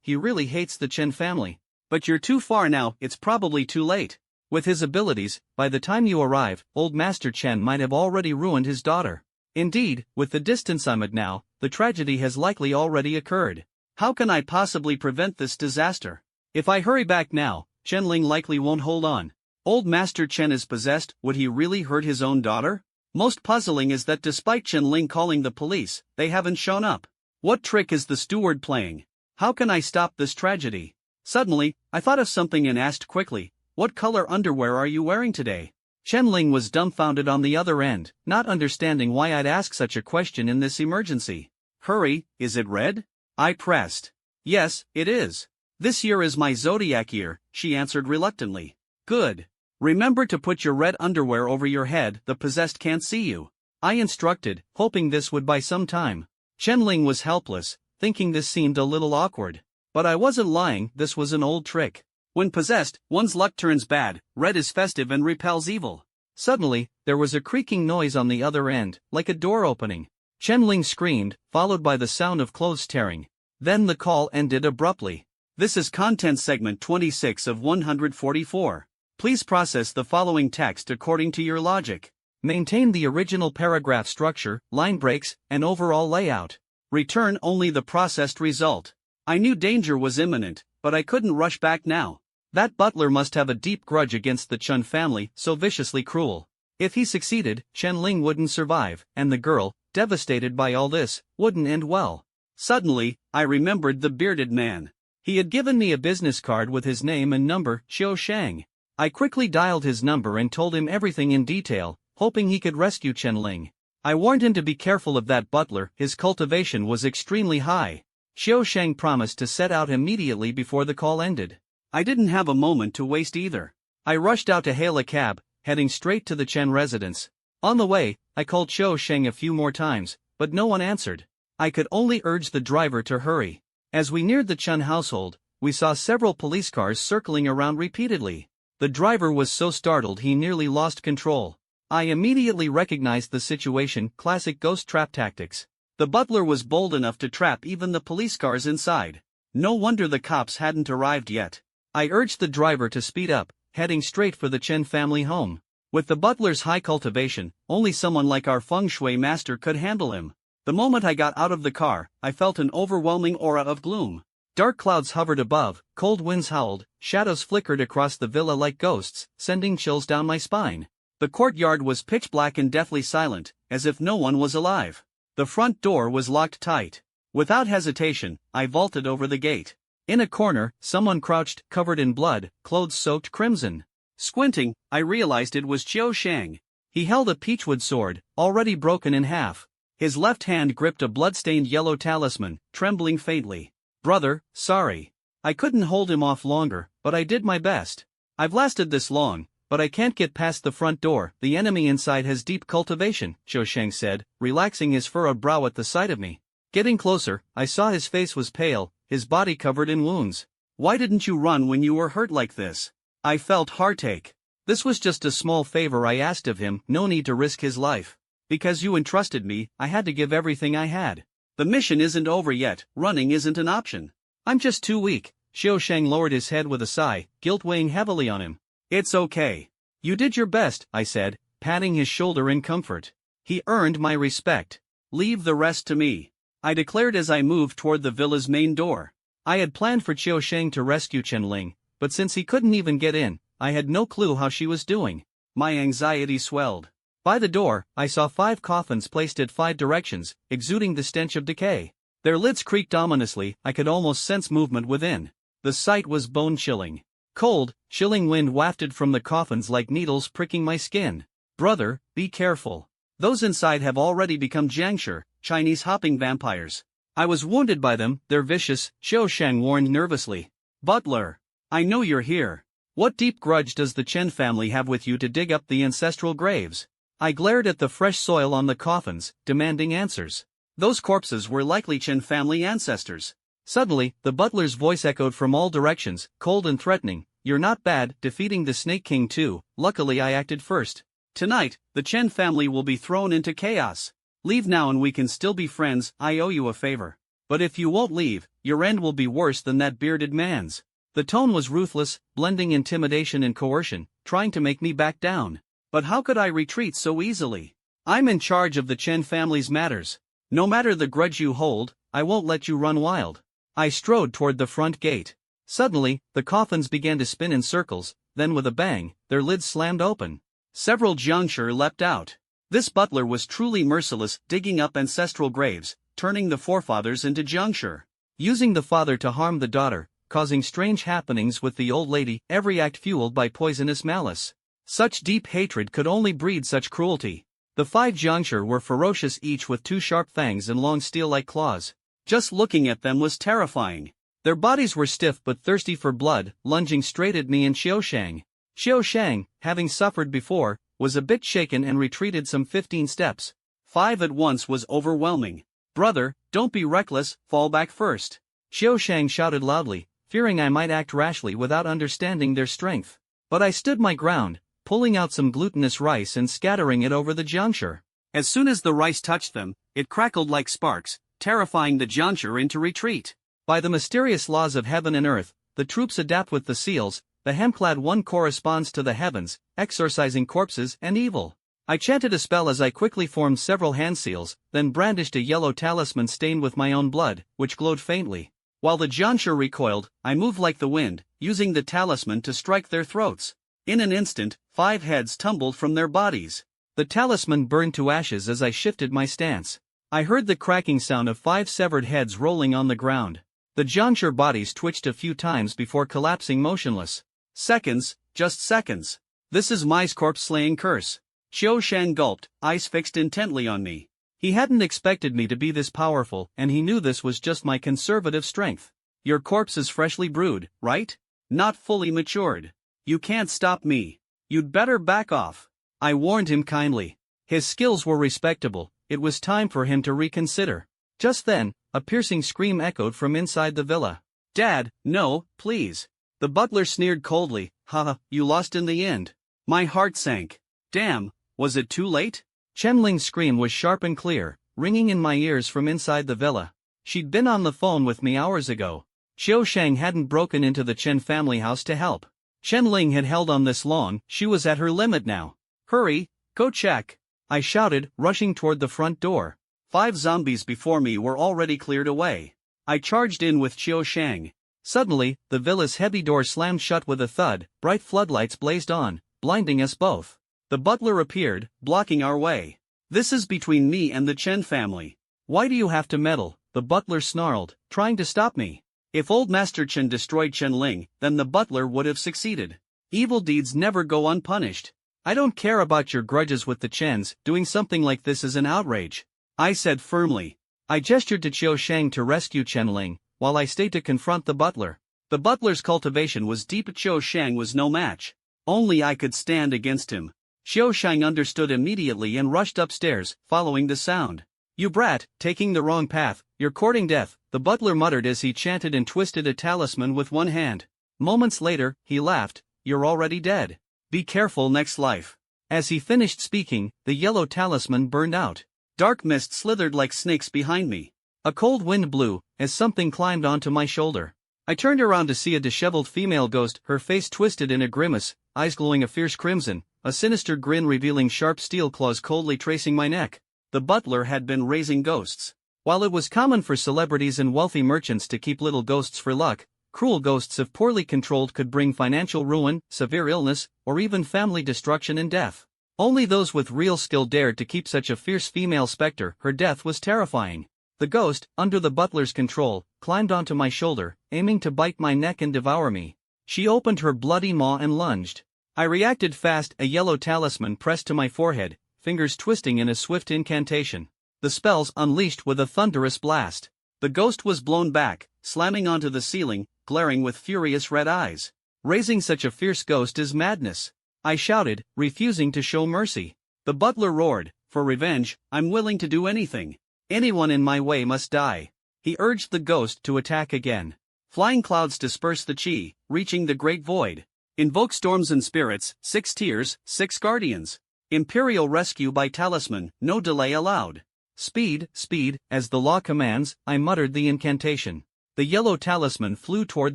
He really hates the Chen family. But you're too far now, it's probably too late. With his abilities, by the time you arrive, old Master Chen might have already ruined his daughter. Indeed, with the distance I'm at now, the tragedy has likely already occurred. How can I possibly prevent this disaster? If I hurry back now, Chen-Ling likely won't hold on. Old Master Chen is possessed, would he really hurt his own daughter? Most puzzling is that despite Chen-Ling calling the police, they haven't shown up. What trick is the steward playing? How can I stop this tragedy? Suddenly, I thought of something and asked quickly, "What color underwear are you wearing today?" Chen-Ling was dumbfounded on the other end, not understanding why I'd ask such a question in this emergency. "Hurry, is it red?" I pressed. "Yes, it is. This year is my zodiac year," she answered reluctantly. "Good. Remember to put your red underwear over your head, the possessed can't see you," I instructed, hoping this would buy some time. Chen-Ling was helpless, thinking this seemed a little awkward. But I wasn't lying, this was an old trick. When possessed, one's luck turns bad, red is festive and repels evil. Suddenly, there was a creaking noise on the other end, like a door opening. Chen-Ling screamed, followed by the sound of clothes tearing. Then the call ended abruptly. This is content segment 26 of 144. Please process the following text according to your logic. Maintain the original paragraph structure, line breaks, and overall layout. Return only the processed result. I knew danger was imminent, but I couldn't rush back now. That butler must have a deep grudge against the Chen family, so viciously cruel. If he succeeded, Chen-Ling wouldn't survive, and the girl, devastated by all this, wouldn't end well. Suddenly, I remembered the bearded man. He had given me a business card with his name and number, Xiao Shang. I quickly dialed his number and told him everything in detail, hoping he could rescue Chen-Ling. I warned him to be careful of that butler, his cultivation was extremely high. Xiao Shang promised to set out immediately before the call ended. I didn't have a moment to waste either. I rushed out to hail a cab, heading straight to the Chen residence. On the way, I called Xiao Shang a few more times, but no one answered. I could only urge the driver to hurry. As we neared the Chen household, we saw several police cars circling around repeatedly. The driver was so startled he nearly lost control. I immediately recognized the situation, classic ghost trap tactics. The butler was bold enough to trap even the police cars inside. No wonder the cops hadn't arrived yet. I urged the driver to speed up, heading straight for the Chen family home. With the butler's high cultivation, only someone like our Feng Shui master could handle him. The moment I got out of the car, I felt an overwhelming aura of gloom. Dark clouds hovered above, cold winds howled, shadows flickered across the villa like ghosts, sending chills down my spine. The courtyard was pitch black and deathly silent, as if no one was alive. The front door was locked tight. Without hesitation, I vaulted over the gate. In a corner, someone crouched, covered in blood, clothes soaked crimson. Squinting, I realized it was Xiao Shang. He held a peachwood sword, already broken in half. His left hand gripped a blood-stained yellow talisman, trembling faintly. "Brother, sorry. I couldn't hold him off longer, but I did my best. I've lasted this long, but I can't get past the front door. The enemy inside has deep cultivation," Xiao Shang said, relaxing his furrowed brow at the sight of me. Getting closer, I saw his face was pale, his body covered in wounds. "Why didn't you run when you were hurt like this?" I felt heartache. This was just a small favor I asked of him, no need to risk his life. Because you entrusted me, I had to give everything I had. The mission isn't over yet, running isn't an option. I'm just too weak. Xiao Shang lowered his head with a sigh, guilt weighing heavily on him. "It's okay. You did your best," I said, patting his shoulder in comfort. "He earned my respect. Leave the rest to me," I declared as I moved toward the villa's main door. I had planned for Xiao Shang to rescue Chen-Ling, but since he couldn't even get in, I had no clue how she was doing. My anxiety swelled. By the door, I saw 5 coffins placed at 5 directions, exuding the stench of decay. Their lids creaked ominously, I could almost sense movement within. The sight was bone-chilling. Cold, chilling wind wafted from the coffins like needles pricking my skin. "Brother, be careful. Those inside have already become Jiangshi, Chinese hopping vampires. I was wounded by them, they're vicious," Xiao Shang warned nervously. "Butler, I know you're here. What deep grudge does the Chen family have with you to dig up the ancestral graves?" I glared at the fresh soil on the coffins, demanding answers. Those corpses were likely Chen family ancestors. Suddenly, the butler's voice echoed from all directions, cold and threatening. "You're not bad, defeating the Snake King too. Luckily I acted first. Tonight, the Chen family will be thrown into chaos. Leave now and we can still be friends. I owe you a favor. But if you won't leave, your end will be worse than that bearded man's." The tone was ruthless, blending intimidation and coercion, trying to make me back down. But how could I retreat so easily? I'm in charge of the Chen family's matters. No matter the grudge you hold, I won't let you run wild. I strode toward the front gate. Suddenly, the coffins began to spin in circles, then with a bang, their lids slammed open. Several jiangshi leapt out. This butler was truly merciless, digging up ancestral graves, turning the forefathers into jiangshi. Using the father to harm the daughter, causing strange happenings with the old lady, every act fueled by poisonous malice. Such deep hatred could only breed such cruelty. The 5 jiangshi were ferocious, each with 2 sharp fangs and long steel-like claws. Just looking at them was terrifying. Their bodies were stiff but thirsty for blood, lunging straight at me and Xiaoshang. Xiaoshang, having suffered before, was a bit shaken and retreated some 15 steps. 5 at once was overwhelming. "Brother, don't be reckless, fall back first," Xiaoshang shouted loudly, fearing I might act rashly without understanding their strength. But I stood my ground, pulling out some glutinous rice and scattering it over the jiangshi. As soon as the rice touched them, it crackled like sparks, terrifying the jiangshi into retreat. By the mysterious laws of heaven and earth, the troops adapt with the seals. The hem-clad one corresponds to the heavens, exorcising corpses and evil. I chanted a spell as I quickly formed several hand seals, then brandished a yellow talisman stained with my own blood, which glowed faintly. While the jiangshi recoiled, I moved like the wind, using the talisman to strike their throats. In an instant, 5 heads tumbled from their bodies. The talisman burned to ashes as I shifted my stance. I heard the cracking sound of 5 severed heads rolling on the ground. The jiangshi bodies twitched a few times before collapsing motionless. Seconds, just seconds. This is my corpse-slaying curse. Xiaoshang gulped, eyes fixed intently on me. He hadn't expected me to be this powerful, and he knew this was just my conservative strength. Your corpse is freshly brewed, right? Not fully matured. You can't stop me. You'd better back off. I warned him kindly. His skills were respectable, it was time for him to reconsider. Just then, a piercing scream echoed from inside the villa. "Dad, no, please." The butler sneered coldly, "Haha, you lost in the end." My heart sank. Damn, was it too late? Chenling's scream was sharp and clear, ringing in my ears from inside the villa. She'd been on the phone with me hours ago. Xiaoshang hadn't broken into the Chen family house to help. Chenling had held on this long, she was at her limit now. "Hurry, go check," I shouted, rushing toward the front door. 5 zombies before me were already cleared away. I charged in with Xiaoshang. Suddenly, the villa's heavy door slammed shut with a thud, bright floodlights blazed on, blinding us both. The butler appeared, blocking our way. "This is between me and the Chen family. Why do you have to meddle?" the butler snarled, trying to stop me. If old Master Chen destroyed Chenling, then the butler would have succeeded. Evil deeds never go unpunished. "I don't care about your grudges with the Chens, doing something like this is an outrage," I said firmly. I gestured to Xiaoshang to rescue Chenling, while I stayed to confront the butler. The butler's cultivation was deep, but Xiaoshang was no match. Only I could stand against him. Xiaoshang understood immediately and rushed upstairs, following the sound. "You brat, taking the wrong path, you're courting death," the butler muttered as he chanted and twisted a talisman with one hand. Moments later, he laughed, "You're already dead. Be careful next life." As he finished speaking, the yellow talisman burned out. Dark mist slithered like snakes behind me. A cold wind blew, as something climbed onto my shoulder. I turned around to see a disheveled female ghost, her face twisted in a grimace, eyes glowing a fierce crimson, a sinister grin revealing sharp steel claws coldly tracing my neck. The butler had been raising ghosts. While it was common for celebrities and wealthy merchants to keep little ghosts for luck, cruel ghosts if poorly controlled could bring financial ruin, severe illness, or even family destruction and death. Only those with real skill dared to keep such a fierce female specter. Her death was terrifying. The ghost, under the butler's control, climbed onto my shoulder, aiming to bite my neck and devour me. She opened her bloody maw and lunged. I reacted fast, a yellow talisman pressed to my forehead, fingers twisting in a swift incantation. The spells unleashed with a thunderous blast. The ghost was blown back, slamming onto the ceiling, glaring with furious red eyes. Raising such a fierce ghost is madness, I shouted, refusing to show mercy. The butler roared, "For revenge, I'm willing to do anything. Anyone in my way must die." He urged the ghost to attack again. Flying clouds dispersed the chi, reaching the great void. Invoke storms and spirits, 6 tiers, 6 guardians. Imperial rescue by talisman, no delay allowed. Speed, speed, as the law commands, I muttered the incantation. The yellow talisman flew toward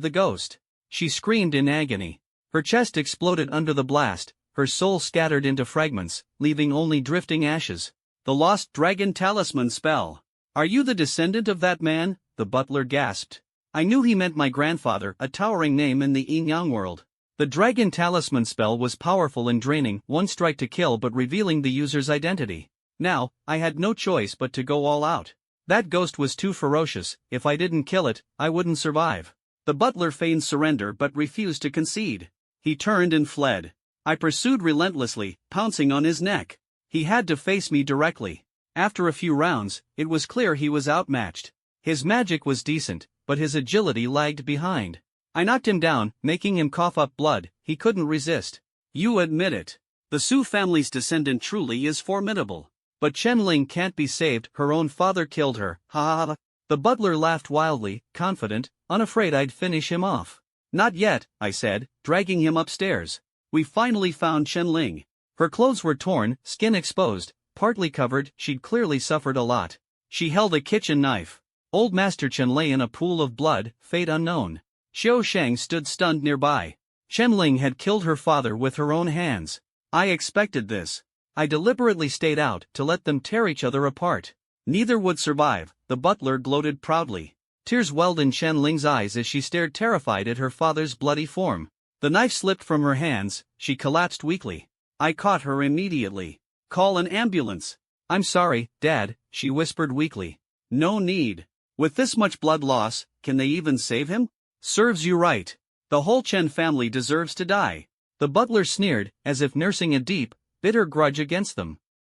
the ghost. She screamed in agony. Her chest exploded under the blast, her soul scattered into fragments, leaving only drifting ashes. The lost dragon talisman spell. Are you the descendant of that man? The butler gasped. I knew he meant my grandfather, a towering name in the yin-yang world. The dragon talisman spell was powerful and draining, one strike to kill but revealing the user's identity. Now, I had no choice but to go all out. That ghost was too ferocious, if I didn't kill it, I wouldn't survive. The butler feigned surrender but refused to concede. He turned and fled. I pursued relentlessly, pouncing on his neck. He had to face me directly. After a few rounds, it was clear he was outmatched. His magic was decent, but his agility lagged behind. I knocked him down, making him cough up blood. He couldn't resist. You admit it. The Su family's descendant truly is formidable. But Chen Ling can't be saved, her own father killed her, ha ha ha. The butler laughed wildly, confident, unafraid I'd finish him off. Not yet, I said, dragging him upstairs. We finally found Chen Ling. Her clothes were torn, skin exposed, partly covered, she'd clearly suffered a lot. She held a kitchen knife. Old Master Chen lay in a pool of blood, fate unknown. Xiao Shang stood stunned nearby. Chen Ling had killed her father with her own hands. I expected this. I deliberately stayed out to let them tear each other apart. Neither would survive, the butler gloated proudly. Tears welled in Chen Ling's eyes as she stared terrified at her father's bloody form. The knife slipped from her hands, she collapsed weakly. I caught her immediately. Call an ambulance. I'm sorry, Dad, she whispered weakly. No need. With this much blood loss, can they even save him? Serves you right. The whole Chen family deserves to die. The butler sneered, as if nursing a deep, bitter grudge against them.